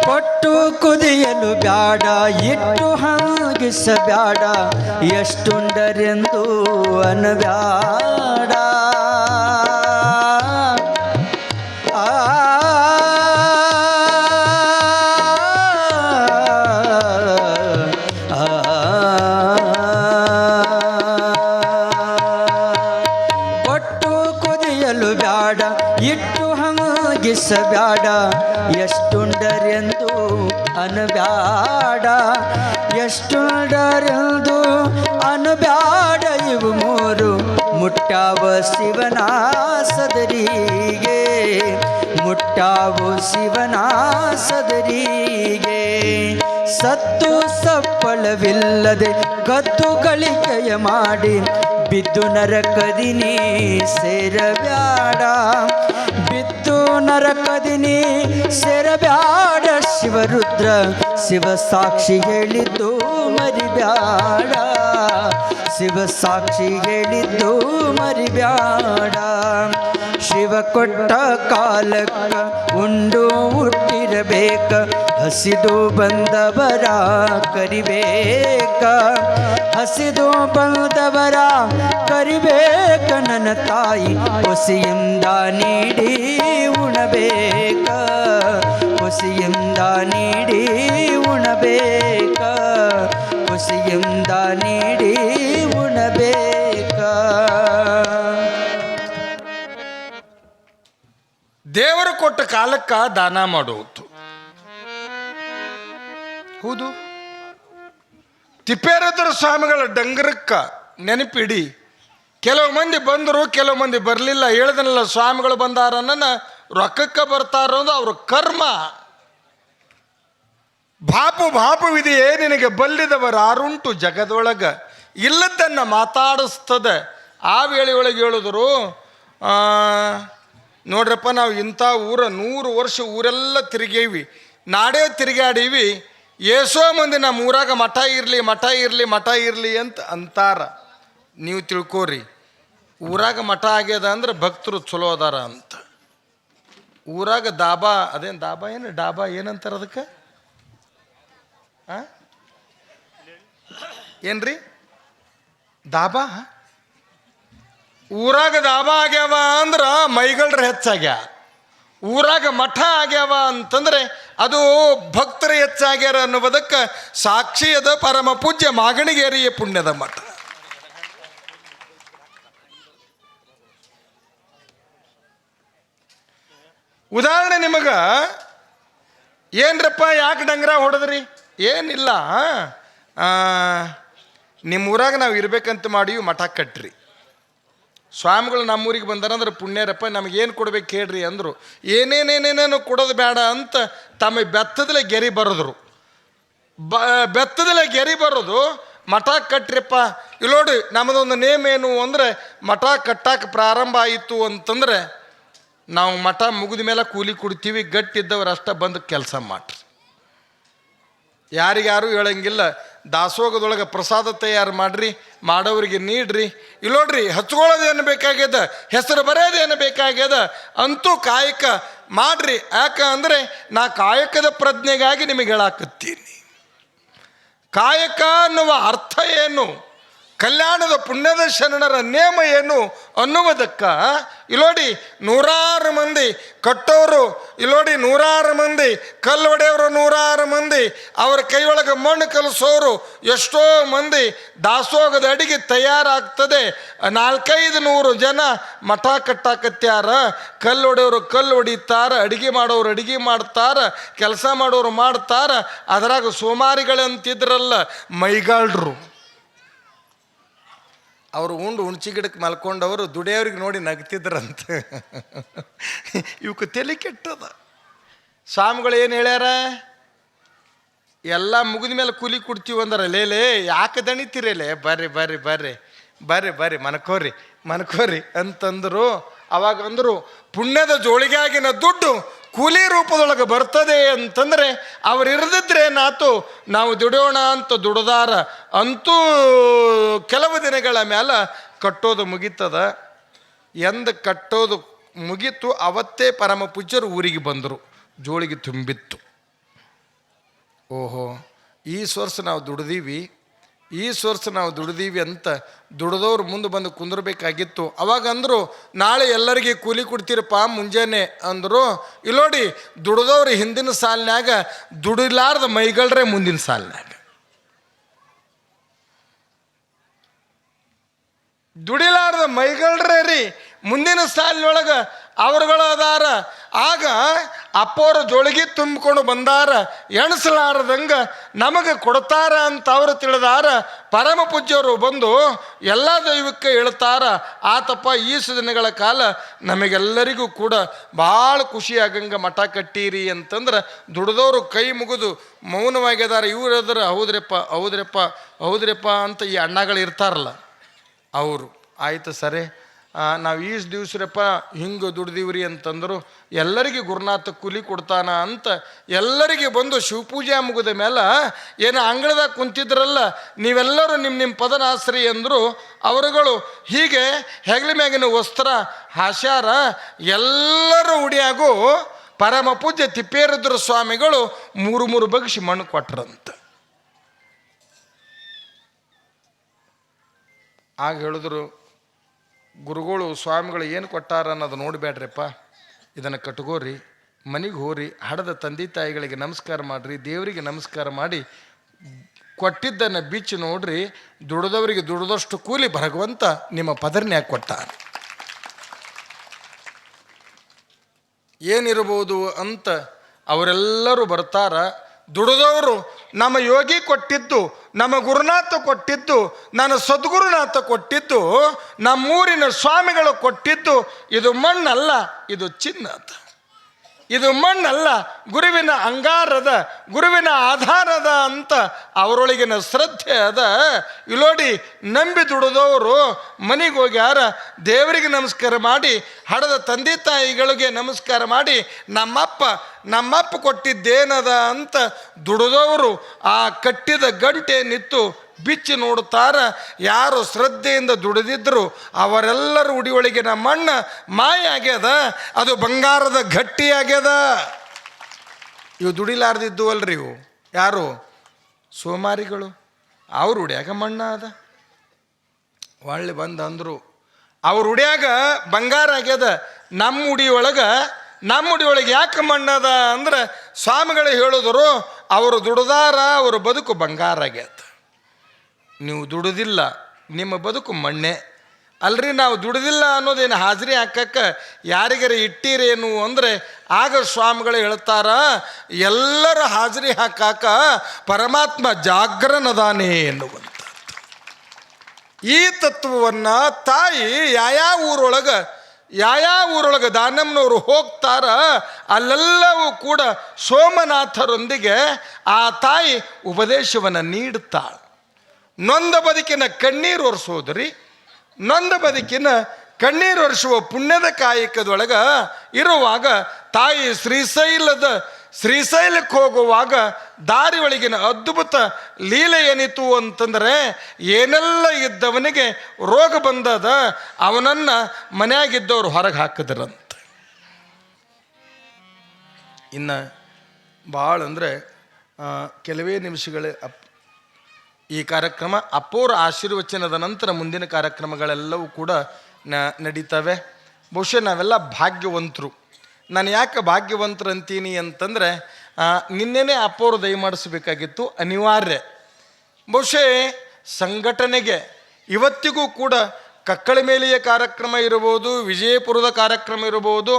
ಕೊಟ್ಟು ಕುದಿಯಲು ಬ್ಯಾಡ ಇಟ್ಟು ಹಾಗಿಸಬ್ಯಾಡ ಎಷ್ಟುಂಡರೆಂದು ಅನಬ್ಯಾಡ ಆ ಕೊಟ್ಟು ಕುದಿಯಲು ಬ್ಯಾಡ ಇಟ್ಟು ಹಾಗಿಸಬ್ಯಾಡ ಎಷ್ಟುಂಡರೆಂದು ಅನಬ್ಯಾಡ ಎಷ್ಟುಂಡರೆಂದು ಅನಬ್ಯಾಡ ಇವು ಮೂರು ಮುಟ್ಟಾವ ಶಿವನ ಸದರಿಗೆ ಮುಟ್ಟಾವು ಶಿವನ ಸದರಿಗೆ ಸತ್ತು ಸಪ್ಪಳವಿಲ್ಲದೆ ಕದ್ದು ಗಳಿಕೆಯ ಮಾಡಿ ಬಿದ್ದು ನರಕದಿನಿ ಸೇರಬ್ಯಾಡ ಬಿದ್ದು ನರಕದಿನಿ ಸೇರಬ್ಯಾಡ ಶಿವರುದ್ರ ಶಿವ ಸಾಕ್ಷಿ ಹೇಳಿದ್ದು ಮರಿಬ್ಯಾಡ ಶಿವ ಸಾಕ್ಷಿ ಹೇಳಿದ್ದು ಮರಿಬ್ಯಾಡ ಶಿವ ಕೊಟ್ಟ ಕಾಲಕ್ಕ ಉಂಡು ಹುಟ್ಟಿರಬೇಕ ಹಸಿದು ಬಂದವರ ಕರಿಬೇಕ ಹಸಿದು ಬಂದವರ ಕರಿಬೇಕ ನನ್ನ ತಾಯಿ ಹೊಸಿಯಿಂದ ನೀಡಿ ಉಣಬೇಕ ಹೊಸಿಯಿಂದ ನೀಡಿ ಉಣಬೇಕ ಹೊಸಿಯಿಂದ ನೀಡಿ ಉಣಬೇಕ ದೇವರು ಕೊಟ್ಟ ಕಾಲಕ್ಕ ದಾನ ಮಾಡುವುದು ಹೌದು. ತಿಪ್ಪೇರುದ್ರ ಸ್ವಾಮಿಗಳ ಡಂಗರಕ್ಕ ನೆನಪಿಡಿ. ಕೆಲವು ಮಂದಿ ಬಂದರು, ಕೆಲವು ಮಂದಿ ಬರಲಿಲ್ಲ. ಹೇಳ್ದನಲ್ಲ, ಸ್ವಾಮಿಗಳು ಬಂದಾರನ್ನ ರೊಕ್ಕಕ್ಕೆ ಬರ್ತಾರ ಅನ್ನೋದು ಅವ್ರ ಕರ್ಮ. ಭಾಪುವಿದೆಯೇ ನಿನಗೆ ಬಲ್ಲಿದವರು ಆರುಂಟು ಜಗದೊಳಗ, ಇಲ್ಲದನ್ನು ಮಾತಾಡಿಸ್ತದೆ. ಆ ವೇಳೆಯೊಳಗೆ ಹೇಳಿದ್ರು, ನೋಡ್ರಪ್ಪ, ನಾವು ಇಂಥ 100 ವರ್ಷ ಊರೆಲ್ಲ ತಿರುಗೇವಿ, ನಾಡೇ ತಿರುಗಾಡೀವಿ, ಏಸೋ ಮಂದಿ ನಮ್ಮ ಊರಾಗ ಮಠ ಇರಲಿ ಮಠ ಇರಲಿ ಮಠ ಇರಲಿ ಅಂತ ಅಂತಾರ. ನೀವು ತಿಳ್ಕೋರಿ, ಊರಾಗ ಮಠ ಆಗ್ಯದ ಅಂದ್ರೆ ಭಕ್ತರು ಚಲೋ ಅದಾರ ಅಂತ. ಊರಾಗ ದಾಬಾ, ಅದೇನು ದಾಬಾ ಏನು ಡಾಬಾ ಏನಂತಾರ ಅದಕ್ಕೆ? ಏನ್ರಿ ದಾಬಾ? ಊರಾಗ ದಾಬಾ ಆಗ್ಯಾವ ಅಂದ್ರೆ ಮೈಗಳ್ರ ಹೆಚ್ಚಾಗ್ಯಾವ. ಊರಾಗ ಮಠ ಆಗ್ಯಾವ ಅಂತಂದ್ರೆ ಅದು ಭಕ್ತರ ಹೆಚ್ಚಾಗ್ಯಾರ ಅನ್ನುವುದಕ್ಕೆ ಸಾಕ್ಷಿಯದ ಪರಮ ಪೂಜ್ಯ ಮಾಗಣಿಗೇರಿಯ ಪುಣ್ಯದ ಮಠ. ಉದಾಹರಣೆ ನಿಮಗ, ಏನ್ರಪ್ಪ ಯಾಕೆ ಡಂಗ್ರ ಹೊಡೆದ್ರಿ? ಏನಿಲ್ಲ, ನಿಮ್ಮ ಊರಾಗ ನಾವು ಇರ್ಬೇಕಂತ ಮಾಡೀವಿ, ಮಠ ಕಟ್ರಿ. ಸ್ವಾಮಿಗಳು ನಮ್ಮೂರಿಗೆ ಬಂದಾರಂದ್ರೆ ಪುಣ್ಯರಪ್ಪ, ನಮಗೇನು ಕೊಡ್ಬೇಕು ಹೇಳ್ರಿ ಅಂದರು. ಏನೇನೇನೇನೇನು ಕೊಡೋದು ಬೇಡ ಅಂತ ತಮ್ಮ ಬೆತ್ತದಲ್ಲೇ ಗೆರಿ ಬರೋದ್ರು. ಬೆತ್ತದಲ್ಲೇ ಗೆರಿ ಬರೋದು, ಮಠ ಕಟ್ರಿಪ್ಪ. ಇಲ್ಲಿ ನೋಡಿ, ನಮ್ಮದೊಂದು ನೇಮ್ ಏನು ಅಂದರೆ, ಮಠ ಕಟ್ಟಕ್ಕೆ ಪ್ರಾರಂಭ ಆಯಿತು ಅಂತಂದರೆ ನಾವು ಮಠ ಮುಗಿದ ಮೇಲೆ ಕೂಲಿ ಕೊಡ್ತೀವಿ, ಗಟ್ಟಿದ್ದವ್ರು ಅಷ್ಟೇ ಬಂದು ಕೆಲಸ ಮಾಡ್ರಿ. ಯಾರಿಗಾರು ಹೇಳಂಗಿಲ್ಲ. ದಾಸೋಗದೊಳಗೆ ಪ್ರಸಾದ ತಯಾರು ಮಾಡ್ರಿ, ಮಾಡೋರಿಗೆ ನೀಡ್ರಿ. ಇಲ್ಲಿ ನೋಡ್ರಿ, ಹಚ್ಕೊಳ್ಳೋದೇನು ಬೇಕಾಗ್ಯದ, ಹೆಸರು ಬರೆಯೋದೇನು ಬೇಕಾಗ್ಯದ, ಅಂತೂ ಕಾಯಕ ಮಾಡ್ರಿ. ಯಾಕೆ ಅಂದರೆ ನಾ ಕಾಯಕದ ಪ್ರಜ್ಞೆಗಾಗಿ ನಿಮಗೆ ಹೇಳಾಕತ್ತೀನಿ. ಕಾಯಕ ಅನ್ನುವ ಅರ್ಥ ಏನು, ಕಲ್ಯಾಣದ ಪುಣ್ಯದ ಶರಣರ ನೇಮ ಏನು ಅನ್ನುವುದಕ್ಕೆ ಇಲ್ಲೋಡಿ 100 ಮಂದಿ ಕಟ್ಟೋರು, ಇಲ್ಲೋಡಿ 100 ಮಂದಿ ಕಲ್ಲು ಹೊಡೆಯವರು, 100 ಮಂದಿ ಅವರ ಕೈಯೊಳಗೆ ಮಣ್ಣು ಕಲಿಸೋರು, ಎಷ್ಟೋ ಮಂದಿ ದಾಸೋಗದ ಅಡಿಗೆ ತಯಾರಾಗ್ತದೆ. 400-500 ಜನ ಮಠ ಕಟ್ಟಾಕತ್ಯಾರ. ಕಲ್ಲು ಹೊಡೆಯವರು ಕಲ್ಲು ಹೊಡಿತಾರ, ಅಡಿಗೆ ಮಾಡೋರು ಅಡಿಗೆ ಮಾಡ್ತಾರ, ಕೆಲಸ ಮಾಡೋರು ಮಾಡ್ತಾರ. ಅದರಾಗ ಸೋಮಾರಿಗಳಂತಿದ್ರಲ್ಲ ಮೈಗಾಳ್ರು, ಅವರು ಉಂಡು ಹುಣ್ಚಿ ಗಿಡಕ್ಕೆ ಮಲ್ಕೊಂಡವರು ದುಡಿಯೋರಿಗೆ ನೋಡಿ ನಗ್ತಿದ್ರಂತ. ಇವಕ್ಕೆ ತಲೆ ಕೆಟ್ಟದ. ಸ್ವಾಮಿಗಳು ಏನು ಹೇಳ್ಯಾರ? ಎಲ್ಲ ಮುಗಿದ ಮೇಲೆ ಕೂಲಿ ಕೊಡ್ತೀವಿ ಅಂದ್ರೆ ಲೇಲೇ ಯಾಕೆ ದಣಿತೀರೇಲೆ ಬರ್ರಿ ಬರ್ರಿ ಬರ್ರಿ ಬರ್ರಿ ಬರ್ರಿ ಮನ್ಕೋರಿ ಅಂತಂದರು. ಅವಾಗ ಅಂದರು ಪುಣ್ಯದ ಜೋಳಿಗೆಯಾಗಿನ ದುಡ್ಡು ಕೂಲಿ ರೂಪದೊಳಗೆ ಬರ್ತದೆ ಅಂತಂದರೆ ಅವ್ರು ಇರದಿದ್ರೆ ನಾತು ನಾವು ದುಡಿಯೋಣ ಅಂತ ದುಡ್ದಾರ ಅಂತೂ ಕೆಲವು ದಿನಗಳ ಮೇಲೆ ಕಟ್ಟೋದು ಮುಗೀತದ. ಎಂದು ಕಟ್ಟೋದು ಮುಗೀತು ಅವತ್ತೇ ಪರಮ ಪೂಜ್ಯರು ಊರಿಗೆ ಬಂದರು. ಜೋಳಿಗೆ ತುಂಬಿತ್ತು. ಓಹೋ ಈ ವರ್ಷ ನಾವು ದುಡ್ದೀವಿ ಅಂತ ದುಡ್ದವ್ರು ಮುಂದೆ ಬಂದು ಕುಂದಿರ್ಬೇಕಾಗಿತ್ತು. ಅವಾಗ ಅಂದರು ನಾಳೆ ಎಲ್ಲರಿಗೆ ಕೂಲಿ ಕೊಡ್ತೀರಪ್ಪ ಮುಂಜಾನೆ ಅಂದರು. ಇಲ್ಲೋಡಿ ದುಡ್ದವ್ರು ಹಿಂದಿನ ಸಾಲಿನಾಗ ದುಡಿಲಾರ್ದ ಮೈಗಳ್ರೆ ಮುಂದಿನ ಸಾಲಿನಾಗ. ದುಡಿಲಾರ್ದ ಮೈಗಳ್ರೆ ರೀ ಮುಂದಿನ ಸಾಲಿನೊಳಗೆ ಅವ್ರುಗಳು ಅದಾರ. ಆಗ ಅಪ್ಪೋರ ಜೋಳಿಗೆ ತುಂಬಿಕೊಂಡು ಬಂದಾರ, ಎಣಿಸಲಾರದಂಗೆ ನಮಗೆ ಕೊಡ್ತಾರ ಅಂತ ಅವರು ತಿಳಿದಾರ. ಪರಮ ಪೂಜ್ಯವರು ಬಂದು ಎಲ್ಲ ದೈವಕ್ಕೆ ಹೇಳ್ತಾರ, ಆತಪ್ಪ ಈಸು ದಿನಗಳ ಕಾಲ ನಮಗೆಲ್ಲರಿಗೂ ಕೂಡ ಭಾಳ ಖುಷಿಯಾಗಂಗೆ ಮಠ ಕಟ್ಟೀರಿ ಅಂತಂದ್ರೆ ದುಡ್ದವರು ಕೈ ಮುಗಿದು ಮೌನವಾಗಿದ್ದಾರೆ. ಇವ್ರು ಅದ್ರ ಹೌದ್ರಪ್ಪ ಅಂತ ಈ ಅಣ್ಣಗಳು ಇರ್ತಾರಲ್ಲ ಅವರು ಆಯಿತು ಸರಿ ನಾವು ಈಸ್ ದಿವ್ಸರಪ್ಪ ಹಿಂಗೆ ದುಡ್ದೀವ್ರಿ ಅಂತಂದರು. ಎಲ್ಲರಿಗೆ ಗುರುನಾಥ ಕೂಲಿ ಕೊಡ್ತಾನ ಅಂತ ಎಲ್ಲರಿಗೆ ಬಂದು ಶಿವಪೂಜೆ ಮುಗಿದ ಮೇಲೆ ಏನು ಅಂಗಳದಾಗ ಕುಂತಿದ್ರಲ್ಲ ನೀವೆಲ್ಲರೂ ನಿಮ್ಮ ಪದನಾಸ್ರಿ ಅಂದರು. ಅವರುಗಳು ಹೀಗೆ ಹೆಗಲ ಮ್ಯಾಗಿನ ವಸ್ತ್ರ ಹಾಸ್ಯಾರ. ಎಲ್ಲರೂ ಉಡಿಯಾಗೂ ಪರಮ ಪೂಜ್ಯ ತಿಪ್ಪೇರುದ್ರ ಸ್ವಾಮಿಗಳು 3 ಬಗ್ಸಿ ಮಣ್ಣು ಕೊಟ್ರಂತ. ಆಗ ಹೇಳಿದ್ರು ಗುರುಗಳು ಸ್ವಾಮಿಗಳು ಏನು ಕೊಟ್ಟಾರ ಅನ್ನೋದು ನೋಡಿಬೇಡ್ರಿಪ್ಪ, ಇದನ್ನು ಕಟ್ಕೋರಿ, ಮನೆಗೆ ಹೋರಿ, ಹಡದ ತಂದೆ ತಾಯಿಗಳಿಗೆ ನಮಸ್ಕಾರ ಮಾಡಿರಿ, ದೇವರಿಗೆ ನಮಸ್ಕಾರ ಮಾಡಿ ಕೊಟ್ಟಿದ್ದನ್ನು ಬಿಚ್ಚಿ ನೋಡ್ರಿ, ದುಡಿದವರಿಗೆ ದುಡಿದಷ್ಟು ಕೂಲಿ ಭಗವಂತ ನಿಮ್ಮ ಪದರ್ನ್ಯಾಗ ಕೊಟ್ಟ. ಏನಿರ್ಬೋದು ಅಂತ ಅವರೆಲ್ಲರೂ ಬರ್ತಾರ. ದುಡಿದವರು ನಮ್ಮ ಯೋಗಿ ಕೊಟ್ಟಿದ್ದು, ನಮ್ಮ ಗುರುನಾಥ ಕೊಟ್ಟಿದ್ದು, ನನ್ನ ಸದ್ಗುರುನಾಥ ಕೊಟ್ಟಿದ್ದು, ನಮ್ಮೂರಿನ ಸ್ವಾಮಿಗಳು ಕೊಟ್ಟಿದ್ದು ಇದು ಮಣ್ಣಲ್ಲ, ಇದು ಚಿನ್ನದ. ಇದು ಮಣ್ಣಲ್ಲ, ಗುರುವಿನ ಅಂಗಾರದ, ಗುರುವಿನ ಆಧಾರದ ಅಂತ ಅವರೊಳಗಿನ ಶ್ರದ್ಧೆ ಅದ. ಇಲ್ಲೋಡಿ ನಂಬಿ ದುಡಿದವರು ಮನೆಗೆ ಹೋಗ್ಯಾರ, ದೇವರಿಗೆ ನಮಸ್ಕಾರ ಮಾಡಿ, ಹಡದ ತಂದೆ ತಾಯಿಗಳಿಗೆ ನಮಸ್ಕಾರ ಮಾಡಿ, ನಮ್ಮಪ್ಪ ಕೊಟ್ಟಿದ್ದೇನದ ಅಂತ ದುಡಿದವರು ಆ ಕಟ್ಟಿದ ಗಂಟೆ ನಿತ್ತು ಬಿಚ್ಚಿ ನೋಡುತ್ತಾರ. ಯಾರು ಶ್ರದ್ಧೆಯಿಂದ ದುಡಿದಿದ್ರು ಅವರೆಲ್ಲರ ಉಡಿಯೊಳಗಿನ ಮಣ್ಣು ಮಾಯ ಆಗ್ಯದ, ಅದು ಬಂಗಾರದ ಗಟ್ಟಿ ಆಗ್ಯದ. ಇವು ದುಡಿಲಾರ್ದಿದ್ದು ಅಲ್ರಿ, ಇವು ಯಾರು ಸೋಮಾರಿಗಳು, ಅವ್ರು ಉಡ್ಯಾಗ ಮಣ್ಣ ಅದ. ಒಳ್ಳೆ ಬಂದು ಅಂದರು ಅವ್ರು ಉಡ್ಯಾಗ ಬಂಗಾರ ಆಗ್ಯದ, ನಮ್ಮ ಉಡಿಯೊಳಗೆ ಯಾಕೆ ಮಣ್ಣದ ಅಂದ್ರೆ ಸ್ವಾಮಿಗಳು ಹೇಳಿದ್ರು ಅವರು ದುಡ್ದಾರ, ಅವ್ರ ಬದುಕು ಬಂಗಾರ ಆಗ್ಯದ. ನೀವು ದುಡಿದಿಲ್ಲ, ನಿಮ್ಮ ಬದುಕು ಮಣ್ಣೆ ಅಲ್ರಿ. ನಾವು ದುಡಿದಿಲ್ಲ ಅನ್ನೋದೇನು ಹಾಜರಿ ಹಾಕಕ್ಕೆ ಯಾರಿಗಾರ ಇಟ್ಟಿರೇನು ಅಂದರೆ ಆಗ ಸ್ವಾಮಿಗಳು ಹೇಳ್ತಾರ, ಎಲ್ಲರ ಹಾಜರಿ ಹಾಕಾಕ ಪರಮಾತ್ಮ ಜಾಗ್ರನದಾನೆ ಎನ್ನುವಂಥದ್ದು. ಈ ತತ್ವವನ್ನು ತಾಯಿ ಯಾವ್ಯಾವ ಊರೊಳಗೆ ದಾನಮ್ಮನವರು ಹೋಗ್ತಾರ ಅಲ್ಲೆಲ್ಲವೂ ಕೂಡ ಸೋಮನಾಥರೊಂದಿಗೆ ಆ ತಾಯಿ ಉಪದೇಶವನ್ನು ನೀಡುತ್ತಾಳೆ. ನೊಂದ ಬದುಕಿನ ಕಣ್ಣೀರು ಒರೆಸೋದ್ರಿ, ನೊಂದ ಬದುಕಿನ ಕಣ್ಣೀರು ಒರೆಸುವ ಪುಣ್ಯದ ಕಾಯಕದೊಳಗೆ ಇರುವಾಗ ತಾಯಿ ಶ್ರೀಶೈಲಕ್ಕೆ ಹೋಗುವಾಗ ದಾರಿ ಒಳಗಿನ ಅದ್ಭುತ ಲೀಲೆ ಏನಿತು ಅಂತಂದರೆ, ಏನೆಲ್ಲ ಇದ್ದವನಿಗೆ ರೋಗ ಬಂದದ ಅವನನ್ನು ಮನೆಯಾಗಿದ್ದವ್ರು ಹೊರಗೆ ಹಾಕಿದ್ರಂತೆ. ಇನ್ನು ಭಾಳ ಅಂದರೆ ಕೆಲವೇ ನಿಮಿಷಗಳೇ ಈ ಕಾರ್ಯಕ್ರಮ. ಅಪ್ಪೋರ ಆಶೀರ್ವಚನದ ನಂತರ ಮುಂದಿನ ಕಾರ್ಯಕ್ರಮಗಳೆಲ್ಲವೂ ಕೂಡ ನಡೀತವೆ. ಬಹುಶಃ ನಾವೆಲ್ಲ ಭಾಗ್ಯವಂತರು. ನಾನು ಯಾಕೆ ಭಾಗ್ಯವಂತರು ಅಂತೀನಿ ಅಂತಂದರೆ, ನಿನ್ನೆನೇ ಅಪ್ಪೋರು ದಯಮಾಡಿಸ್ಬೇಕಾಗಿತ್ತು, ಅನಿವಾರ್ಯ. ಬಹುಶಃ ಸಂಘಟನೆಗೆ ಇವತ್ತಿಗೂ ಕೂಡ ಕಕ್ಕಳ ಮೇಲೆಯ ಕಾರ್ಯಕ್ರಮ ಇರ್ಬೋದು, ವಿಜಯಪುರದ ಕಾರ್ಯಕ್ರಮ ಇರ್ಬೋದು,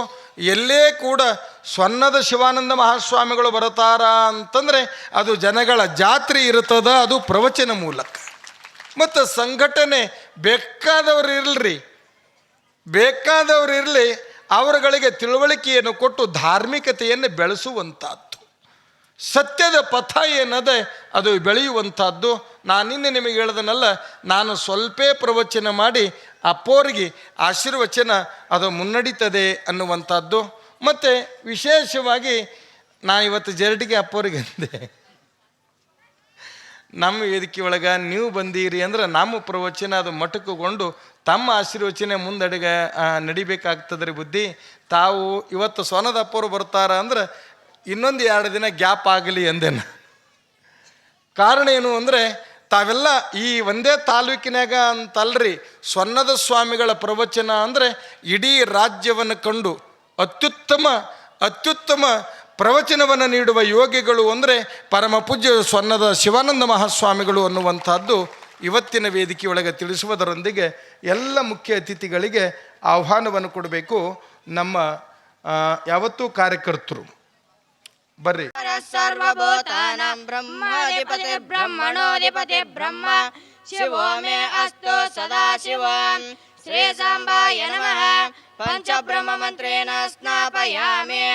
ಎಲ್ಲೇ ಕೂಡ ಸ್ವರ್ಣದ ಶಿವಾನಂದ ಮಹಾಸ್ವಾಮಿಗಳು ಬರ್ತಾರ ಅಂತಂದರೆ ಅದು ಜನಗಳ ಜಾತ್ರೆ ಇರ್ತದ, ಅದು ಪ್ರವಚನ ಮೂಲಕ. ಮತ್ತು ಸಂಘಟನೆ ಬೇಕಾದವರು ಇರಲಿ ಅವರುಗಳಿಗೆ ತಿಳುವಳಿಕೆಯನ್ನು ಕೊಟ್ಟು ಧಾರ್ಮಿಕತೆಯನ್ನು ಬೆಳೆಸುವಂಥದ್ದು. ಸತ್ಯದ ಪಥ ಏನದೆ ಅದು ಬೆಳೆಯುವಂಥದ್ದು. ನಾನಿನ್ನೆ ನಿಮಗೆ ಹೇಳ್ದನಲ್ಲ, ನಾನು ಸ್ವಲ್ಪೇ ಪ್ರವಚನ ಮಾಡಿ ಅಪ್ಪೋರಿಗೆ ಆಶೀರ್ವಚನ ಅದು ಮುನ್ನಡೀತದೆ ಅನ್ನುವಂಥದ್ದು. ಮತ್ತು ವಿಶೇಷವಾಗಿ ನಾನು ಇವತ್ತು ಜರಟಿಗೆ ಅಪ್ಪೋರಿಗೆ ಅಂದೆ, ನಮ್ಮ ವೇದಿಕೆ ಒಳಗೆ ನೀವು ಬಂದೀರಿ ಅಂದ್ರೆ ನಮ್ಮ ಪ್ರವಚನ ಅದು ಮಟಕುಗೊಂಡು ತಮ್ಮ ಆಶೀರ್ವಚನೆ ಮುಂದಡಿಗೆ ನಡಿಬೇಕಾಗ್ತದ್ರಿ ಬುದ್ಧಿ. ತಾವು ಇವತ್ತು ಸೊನದಪ್ಪರು ಬರ್ತಾರ ಅಂದ್ರೆ ಇನ್ನೊಂದು 2 ದಿನ ಗ್ಯಾಪ್ ಆಗಲಿ ಅಂದೇನ. ಕಾರಣ ಏನು ಅಂದರೆ ತಾವೆಲ್ಲ ಈ ಒಂದೇ ತಾಲೂಕಿನಾಗ ಅಂತಲ್ರಿ, ಸೊನ್ನದ ಸ್ವಾಮಿಗಳ ಪ್ರವಚನ ಅಂದರೆ ಇಡೀ ರಾಜ್ಯವನ್ನು ಕಂಡು ಅತ್ಯುತ್ತಮ ಪ್ರವಚನವನ್ನು ನೀಡುವ ಯೋಗಿಗಳು ಅಂದರೆ ಪರಮ ಪೂಜ್ಯ ಸೊನ್ನದ ಶಿವಾನಂದ ಮಹಾಸ್ವಾಮಿಗಳು ಅನ್ನುವಂಥದ್ದು ಇವತ್ತಿನ ವೇದಿಕೆಯೊಳಗೆ ತಿಳಿಸುವುದರೊಂದಿಗೆ ಎಲ್ಲ ಮುಖ್ಯ ಅತಿಥಿಗಳಿಗೆ ಆಹ್ವಾನವನ್ನು ಕೊಡಬೇಕು. ನಮ್ಮ ಯಾವತ್ತೂ ಕಾರ್ಯಕರ್ತರು ಬರ್ರಿ. ಸರ್ವಭೂತಾನಾಂ ಬ್ರಹ್ಮಾಧಿಪತಿ ಬ್ರಹ್ಮಣೋಧಿಪತಿ ಬ್ರಹ್ಮ ಶಿವೋ ಮೇ ಅಸ್ತು ಸದಾ ಶಿವಂ. ಶ್ರೀ ಸಾಂಬಾಯ ನಮಃ. ಪಂಚಬ್ರಹ್ಮ ಮಂತ್ರೇಣ ಸ್ನಾಪಯಾಮಿ.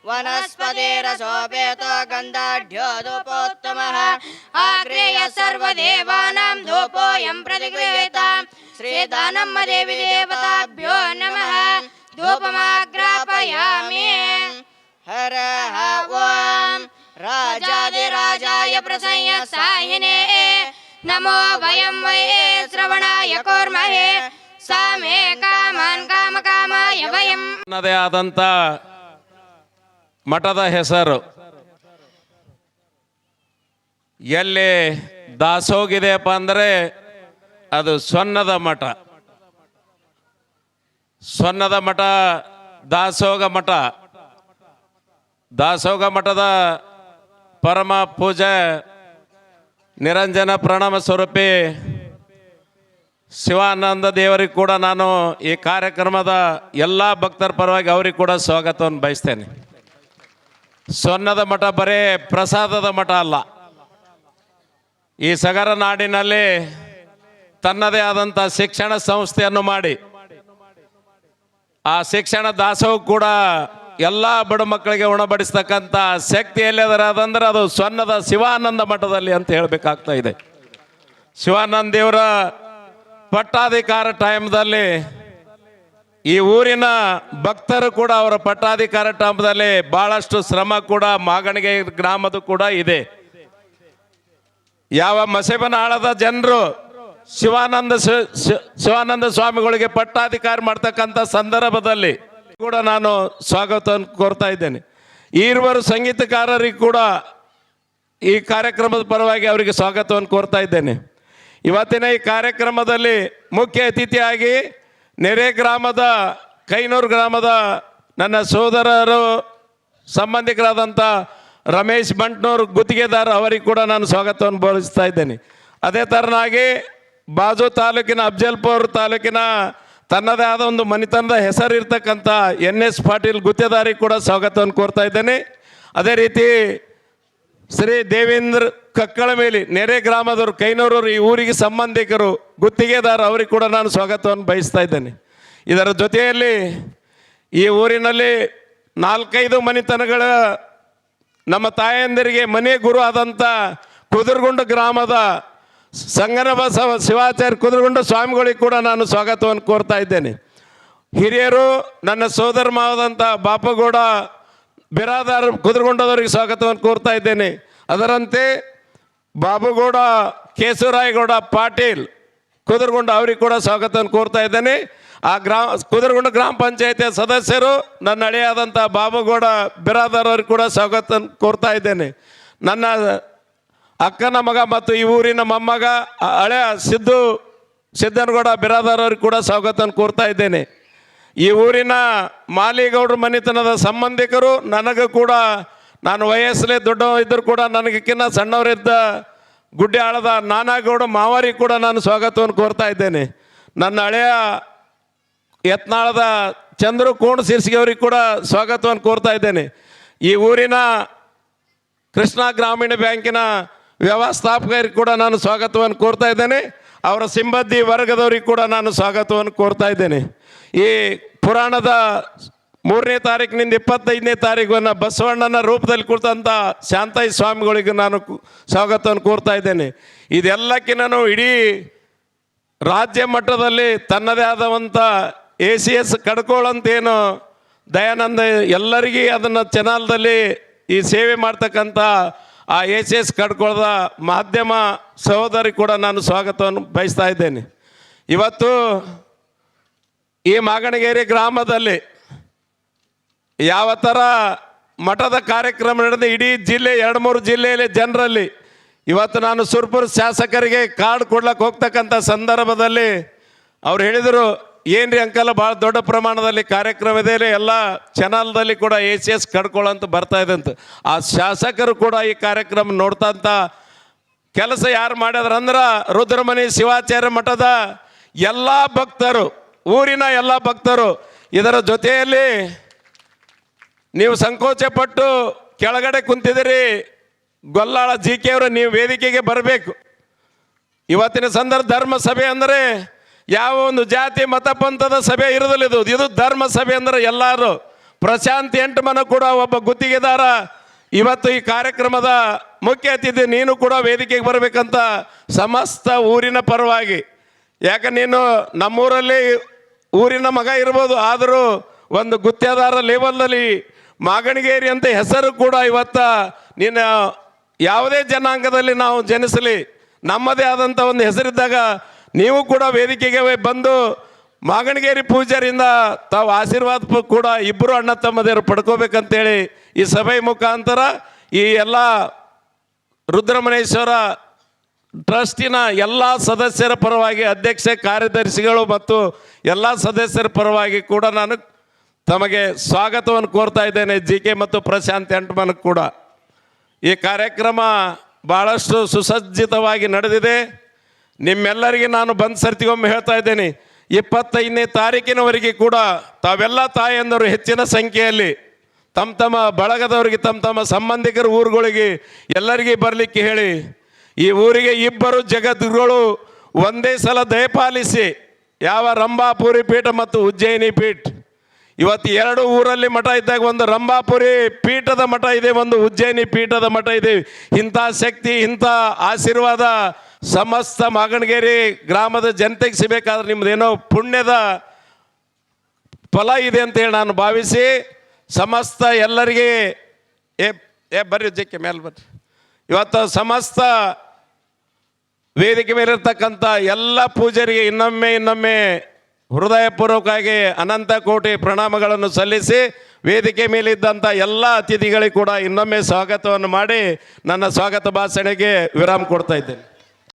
ವನಸ್ಪತಿರಸೋಪೇತೋ ಗಂಧಾಢ್ಯೋ ಧೂಪೋತ್ತಮಃ. ಆಗ್ರೇಯ ಸರ್ವದೇವಾನಾಂ ಧೂಪೋಯಂ ಪ್ರತಿಗೃಹ್ಯತಾಂ. ಶ್ರೀದಾನಮ್ಮ ದೇವಿ ದೇವತಾಭ್ಯೋ ನಮಃ. ಧೂಪಮಾಗ್ರಾಪಯಾಮಿ. ಹರ ಓಂ ರಾಜಾದಿರಾಜಾಯ ಪ್ರಸನ್ನ ಸಾಯಿನೇ ನಮೋ ವಯಂ ವೈ ಶ್ರವಣಾಯ ಕೋರ್ಮಹೇ ಸಾಮೇ ಕಾಮನ್ ಕಾಮ ಕಾಮಾಯ ವಯಂ. ನನ್ನದೇ ಆದಂಥ ಮಠದ ಹೆಸರು ಎಲ್ಲಿ ದಾಸೋಗಿದೆಯಪ್ಪ ಅಂದರೆ ಅದು ಸೊನ್ನದ ಮಠ. ಸೊನ್ನದ ಮಠ ದಾಸೋಗ ಮಠ. ದಾಸೋಗ ಮಠದ ಪರಮ ಪೂಜೆ ನಿರಂಜನ ಪ್ರಣಾಮ ಸ್ವರೂಪಿ ಶಿವಾನಂದ ದೇವರಿಗೆ ಕೂಡ ನಾನು ಈ ಕಾರ್ಯಕ್ರಮದ ಎಲ್ಲ ಭಕ್ತರ ಪರವಾಗಿ ಅವ್ರಿಗೆ ಕೂಡ ಸ್ವಾಗತವನ್ನು ಬಯಸ್ತೇನೆ. ಸೊನ್ನದ ಮಠ ಬರೇ ಪ್ರಸಾದದ ಮಠ ಅಲ್ಲ. ಈ ಸಗರ ನಾಡಿನಲ್ಲಿ ತನ್ನದೇ ಆದಂಥ ಶಿಕ್ಷಣ ಸಂಸ್ಥೆಯನ್ನು ಮಾಡಿ ಆ ಶಿಕ್ಷಣ ದಾಸೋಹ ಕೂಡ ಎಲ್ಲ ಬಡ ಮಕ್ಕಳಿಗೆ ಉಣಬಡಿಸ್ತಕ್ಕಂಥ ಶಕ್ತಿ ಎಲ್ಲಿದರಾದಂದ್ರೆ ಅದು ಸೊನ್ನದ ಶಿವಾನಂದ ಮಠದಲ್ಲಿ ಅಂತ ಹೇಳಬೇಕಾಗ್ತಾ ಇದೆ. ಶಿವಾನಂದ ದೇವರ ಪಟ್ಟಾಧಿಕಾರ ಟೈಮ್ದಲ್ಲಿ ಈ ಊರಿನ ಭಕ್ತರು ಕೂಡ ಅವರ ಪಟ್ಟಾಧಿಕಾರ ಟೈಮ್ದಲ್ಲಿ ಭಾಳಷ್ಟು ಶ್ರಮ ಕೂಡ ಮಾಗಣಿಗೆ ಗ್ರಾಮದ ಕೂಡ ಇದೆ. ಯಾವ ಮಸೇಬನಾಳದ ಜನರು ಶಿವಾನಂದ ಸ್ವಾಮಿಗಳಿಗೆ ಪಟ್ಟಾಧಿಕಾರ ಮಾಡ್ತಕ್ಕಂಥ ಸಂದರ್ಭದಲ್ಲಿ ಕೂಡ ನಾನು ಸ್ವಾಗತವನ್ನು ಕೋರ್ತಾ ಇದ್ದೇನೆ. ಈರುವರು ಸಂಗೀತಕಾರರಿಗೆ ಕೂಡ ಈ ಕಾರ್ಯಕ್ರಮದ ಪರವಾಗಿ ಅವರಿಗೆ ಸ್ವಾಗತವನ್ನು ಕೋರ್ತಾ ಇದ್ದೇನೆ. ಇವತ್ತಿನ ಈ ಕಾರ್ಯಕ್ರಮದಲ್ಲಿ ಮುಖ್ಯ ಅತಿಥಿಯಾಗಿ ನೆರೆ ಗ್ರಾಮದ ಕೈನೂರು ಗ್ರಾಮದ ನನ್ನ ಸೋದರರು ಸಂಬಂಧಿಕರಾದಂಥ ರಮೇಶ್ ಬಂಟ್ನೂರು ಗುತ್ತಿಗೆದಾರ ಅವರಿಗೆ ಕೂಡ ನಾನು ಸ್ವಾಗತವನ್ನು ಬೋಧಿಸ್ತಾ ಇದ್ದೇನೆ. ಅದೇ ಥರನಾಗಿ ಬಾಜು ತಾಲೂಕಿನ ಅಫ್ಜಲ್ಪುರ ತಾಲೂಕಿನ ತನ್ನದೇ ಆದ ಒಂದು ಮನೆತನದ ಹೆಸರಿರ್ತಕ್ಕಂಥ NS ಪಾಟೀಲ್ ಗುತ್ತೇದಾರಿಗೆ ಕೂಡ ಸ್ವಾಗತವನ್ನು ಕೋರ್ತಾ ಇದ್ದೇನೆ. ಅದೇ ರೀತಿ ಶ್ರೀ ದೇವೇಂದ್ರ ಕಕ್ಕಳಮೇಲಿ ನೆರೆ ಗ್ರಾಮದವರು ಕೈನೂರವರು ಈ ಊರಿಗೆ ಸಂಬಂಧಿಕರು ಗುತ್ತಿಗೆದಾರ ಅವರಿಗೆ ಕೂಡ ನಾನು ಸ್ವಾಗತವನ್ನು ಬಯಸ್ತಾ ಇದ್ದೇನೆ. ಇದರ ಜೊತೆಯಲ್ಲಿ ಈ ಊರಿನಲ್ಲಿ 4-5 ಮನೆತನಗಳ ನಮ್ಮ ತಾಯಂದಿರಿಗೆ ಮನೆ ಗುರು ಆದಂಥ ಕುದುರ್ಗುಂಡ ಗ್ರಾಮದ ಸಂಗನ ಬಸವ ಶಿವಾಚಾರ್ಯ ಕುದುರ್ಗುಂಡ ಸ್ವಾಮಿಗಳಿಗೆ ಕೂಡ ನಾನು ಸ್ವಾಗತವನ್ನು ಕೋರ್ತಾ ಇದ್ದೇನೆ. ಹಿರಿಯರು ನನ್ನ ಸೋದರ ಮಾವದಂಥ ಬಾಪಗೌಡ ಬಿರಾದಾರ್ ಕುದುರ್ಗುಂಡದವರಿಗೆ ಸ್ವಾಗತವನ್ನು ಕೋರ್ತಾ ಇದ್ದೇನೆ. ಅದರಂತೆ ಬಾಬುಗೌಡ ಕೇಶವರಾಯಗೌಡ ಪಾಟೀಲ್ ಕುದುರ್ಗುಂಡ ಅವರಿಗೆ ಕೂಡ ಸ್ವಾಗತವನ್ನು ಕೋರ್ತಾ ಇದ್ದೇನೆ. ಆ ಕುದುರ್ಗುಂಡ ಗ್ರಾಮ ಪಂಚಾಯತಿಯ ಸದಸ್ಯರು ನನ್ನ ಹಳೆಯಾದಂಥ ಬಾಬುಗೌಡ ಬಿರಾದಾರ್ ಅವ್ರಿಗೆ ಕೂಡ ಸ್ವಾಗತವನ್ನು ಕೋರ್ತಾ ಇದ್ದೇನೆ. ನನ್ನ ಅಕ್ಕನ ಮಗ ಮತ್ತು ಈ ಊರಿನ ಮೊಮ್ಮಗ ಹಳೆಯ ಸಿದ್ದನಗೌಡ ಬಿರಾದಾರ್ ಅವ್ರಿಗೆ ಕೂಡ ಸ್ವಾಗತವನ್ನು ಕೋರ್ತಾ ಇದ್ದೇನೆ. ಈ ಊರಿನ ಮಾಲಿಗೌಡ್ರ ಮನೆತನದ ಸಂಬಂಧಿಕರು ನನಗೂ ಕೂಡ ನಾನು ವಯಸ್ಸಲ್ಲೇ ದೊಡ್ಡ ಇದ್ದರೂ ಕೂಡ ನನಗಿನ್ನ ಸಣ್ಣವರಿದ್ದ ಗುಡ್ಡೆ ಆಳದ ನಾನಾಗೌಡ ಮಾವರಿಗೆ ಕೂಡ ನಾನು ಸ್ವಾಗತವನ್ನು ಕೋರ್ತಾ ಇದ್ದೇನೆ. ನನ್ನ ಹಳೆಯ ಯತ್ನಾಳದ ಚಂದ್ರು ಕೋಣ ಸಿರ್ಸಿಗೆ ಅವ್ರಿಗೆ ಕೂಡ ಸ್ವಾಗತವನ್ನು ಕೋರ್ತಾ ಇದ್ದೇನೆ. ಈ ಊರಿನ ಕೃಷ್ಣ ಗ್ರಾಮೀಣ ಬ್ಯಾಂಕಿನ ವ್ಯವಸ್ಥಾಪಕರಿಗೆ ಕೂಡ ನಾನು ಸ್ವಾಗತವನ್ನು ಕೋರ್ತಾ ಇದ್ದೇನೆ. ಅವರ ಸಿಬ್ಬಂದಿ ವರ್ಗದವ್ರಿಗೆ ಕೂಡ ನಾನು ಸ್ವಾಗತವನ್ನು ಕೋರ್ತಾ ಇದ್ದೇನೆ. ಈ ಪುರಾಣದ 3ನೇ ತಾರೀಕಿನಿಂದ 25ನೇ ತಾರೀಕನ್ನು ಬಸವಣ್ಣನ ರೂಪದಲ್ಲಿ ಕುಳಿತಂಥ ಶಾಂತಯ್ಯ ಸ್ವಾಮಿಗಳಿಗೆ ನಾನು ಸ್ವಾಗತವನ್ನು ಕೋರ್ತಾ ಇದ್ದೇನೆ. ಇದೆಲ್ಲಕ್ಕಿಂತ ಇಡೀ ರಾಜ್ಯ ಮಟ್ಟದಲ್ಲಿ ತನ್ನದೇ ಆದಂಥ ACS ಕಡ್ಕೋಳ್ ಅಂತೇನು ದಯಾನಂದ ಎಲ್ಲರಿಗೂ ಅದನ್ನು ಚಾನಲ್ದಲ್ಲಿ ಈ ಸೇವೆ ಮಾಡ್ತಕ್ಕಂಥ ಆ ACS ಕಡ್ಕೊಳ್ದ ಮಾಧ್ಯಮ ಸಹೋದರಿ ಕೂಡ ನಾನು ಸ್ವಾಗತವನ್ನು ಬಯಸ್ತಾ ಇದ್ದೇನೆ. ಇವತ್ತು ಈ ಮಾಗಣಗೇರಿ ಗ್ರಾಮದಲ್ಲಿ ಯಾವ ಥರ ಮಠದ ಕಾರ್ಯಕ್ರಮ ನಡೆದು ಇಡೀ ಜಿಲ್ಲೆ 2-3 ಜಿಲ್ಲೆಯಲ್ಲಿ ಜನರಲ್ಲಿ ಇವತ್ತು ನಾನು ಸುರ್ಪುರ ಶಾಸಕರಿಗೆ ಕಾರ್ಡ್ ಕೊಡ್ಲಕ್ಕೆ ಹೋಗ್ತಕ್ಕಂಥ ಸಂದರ್ಭದಲ್ಲಿ ಅವ್ರು ಹೇಳಿದರು, ಏನ್ರಿ ಅಂಕಲ್ ಭಾಳ ದೊಡ್ಡ ಪ್ರಮಾಣದಲ್ಲಿ ಕಾರ್ಯಕ್ರಮ ಇದೆ, ಎಲ್ಲ ಚಾನಲ್ದಲ್ಲಿ ಕೂಡ ACS ಕಡ್ಕೊಳ್ಳೋಂತ ಬರ್ತಾ ಇದೆ ಅಂತ. ಆ ಶಾಸಕರು ಕೂಡ ಈ ಕಾರ್ಯಕ್ರಮ ನೋಡ್ತಂಥ ಕೆಲಸ ಯಾರು ಮಾಡ್ಯಾರಂದ್ರೆ ರುದ್ರಮುನಿ ಶಿವಾಚಾರ್ಯ ಮಠದ ಎಲ್ಲ ಭಕ್ತರು, ಊರಿನ ಎಲ್ಲ ಭಕ್ತರು. ಇದರ ಜೊತೆಯಲ್ಲಿ ನೀವು ಸಂಕೋಚಪಟ್ಟು ಕೆಳಗಡೆ ಕುಂತಿದ್ದೀರಿ, ಗೊಲ್ಲಾಳ GK ಅವರು ನೀವು ವೇದಿಕೆಗೆ ಬರಬೇಕು. ಇವತ್ತಿನ ಸಂದರ್ಭ ಧರ್ಮ ಸಭೆ ಅಂದರೆ ಯಾವ ಒಂದು ಜಾತಿ ಮತ ಪಂಥದ ಸಭೆ ಇರೋದಿಲ್ಲ. ಇದು ಧರ್ಮ ಸಭೆ ಅಂದರೆ ಎಲ್ಲರೂ. ಪ್ರಶಾಂತ್ ಎಂಟಮನ ಕೂಡ ಒಬ್ಬ ಗುತ್ತಿಗೆದಾರ ಇವತ್ತು ಈ ಕಾರ್ಯಕ್ರಮದ ಮುಖ್ಯ ಅತಿಥಿ, ನೀನು ಕೂಡ ವೇದಿಕೆಗೆ ಬರಬೇಕಂತ ಸಮಸ್ತ ಊರಿನ ಪರವಾಗಿ. ಯಾಕೆ ನೀನು ನಮ್ಮೂರಲ್ಲಿ ಊರಿನ ಮಗ ಇರ್ಬೋದು, ಆದರೂ ಒಂದು ಗುತ್ತಿಗೆದಾರ ಲೆವೆಲ್ನಲ್ಲಿ ಮಾಗಣಗೇರಿ ಅಂತ ಹೆಸರು ಕೂಡ ಇವತ್ತ ನೀನು ಯಾವುದೇ ಜನಾಂಗದಲ್ಲಿ ನಾವು ಜನಿಸಲಿ ನಮ್ಮದೇ ಆದಂಥ ಒಂದು ಹೆಸರಿದ್ದಾಗ ನೀವು ಕೂಡ ವೇದಿಕೆಗೆ ಬಂದು ಮಾಗಣಗೇರಿ ಪೂಜಾರಿಂದ ತಾವು ಆಶೀರ್ವಾದ ಕೂಡ ಇಬ್ಬರು ಅಣ್ಣ ತಮ್ಮದೇರು ಪಡ್ಕೋಬೇಕಂತೇಳಿ ಈ ಸಭೆ ಮುಖಾಂತರ ಈ ಎಲ್ಲ ರುದ್ರಮುನೇಶ್ವರ ಟ್ರಸ್ಟಿನ ಎಲ್ಲ ಸದಸ್ಯರ ಪರವಾಗಿ, ಅಧ್ಯಕ್ಷ ಕಾರ್ಯದರ್ಶಿಗಳು ಮತ್ತು ಎಲ್ಲ ಸದಸ್ಯರ ಪರವಾಗಿ ಕೂಡ ನಾನು ತಮಗೆ ಸ್ವಾಗತವನ್ನು ಕೋರ್ತಾ ಇದ್ದೇನೆ. GK ಮತ್ತು ಪ್ರಶಾಂತ್ ಎಂಟಮನ್ ಕೂಡ. ಈ ಕಾರ್ಯಕ್ರಮ ಭಾಳಷ್ಟು ಸುಸಜ್ಜಿತವಾಗಿ ನಡೆದಿದೆ. ನಿಮ್ಮೆಲ್ಲರಿಗೆ ನಾನು ಬಂದು ಸರ್ತಿಗೊಮ್ಮೆ ಹೇಳ್ತಾ ಇದ್ದೇನೆ, 25ನೇ ತಾರೀಕಿನವರೆಗೆ ಕೂಡ ತಾವೆಲ್ಲ ತಾಯಂದರು ಹೆಚ್ಚಿನ ಸಂಖ್ಯೆಯಲ್ಲಿ ತಮ್ಮ ಬಳಗದವರಿಗೆ ತಮ್ಮ ಸಂಬಂಧಿಕರ ಊರುಗಳಿಗೆ ಎಲ್ಲರಿಗೆ ಬರಲಿಕ್ಕೆ ಹೇಳಿ. ಈ ಊರಿಗೆ 2 ಜಗದ್ಗುರುಗಳು ಒಂದೇ ಸಲ ದಯಪಾಲಿಸಿ, ಯಾವ ರಂಭಾಪುರಿ ಪೀಠ ಮತ್ತು ಉಜ್ಜಯಿನಿ ಪೀಠ. ಇವತ್ತು 2 ಊರಲ್ಲಿ ಮಠ ಇದ್ದಾಗ ಒಂದು ರಂಭಾಪುರಿ ಪೀಠದ ಮಠ ಇದೆ, ಒಂದು ಉಜ್ಜಯಿನಿ ಪೀಠದ ಮಠ ಇದೆ. ಇಂಥ ಶಕ್ತಿ, ಇಂಥ ಆಶೀರ್ವಾದ ಸಮಸ್ತ ಮಾಗಣಗೇರಿ ಗ್ರಾಮದ ಜನತೆಗೆ ಸಿಗಬೇಕಾದ್ರೆ ನಿಮ್ಮದೇನೋ ಪುಣ್ಯದ ಫಲ ಇದೆ ಅಂತೇಳಿ ನಾನು ಭಾವಿಸಿ ಸಮಸ್ತ ಎಲ್ಲರಿಗೆ ಬರ್ರಿ JK ಮೇಲೆ ಬರ್ರಿ. ಇವತ್ತು ಸಮಸ್ತ ವೇದಿಕೆ ಮೇಲಿರ್ತಕ್ಕಂಥ ಎಲ್ಲ ಪೂಜಾರಿಗೆ ಇನ್ನೊಮ್ಮೆ ಹೃದಯಪೂರ್ವಕವಾಗಿ ಅನಂತ ಕೋಟಿ ಪ್ರಣಾಮಗಳನ್ನು ಸಲ್ಲಿಸಿ ವೇದಿಕೆ ಮೇಲಿದ್ದಂಥ ಎಲ್ಲ ಅತಿಥಿಗಳಿಗೆ ಕೂಡ ಇನ್ನೊಮ್ಮೆ ಸ್ವಾಗತವನ್ನು ಮಾಡಿ ನನ್ನ ಸ್ವಾಗತ ಭಾಷಣೆಗೆ ವಿರಾಮ ಕೊಡ್ತಾ ಇದ್ದೇನೆ.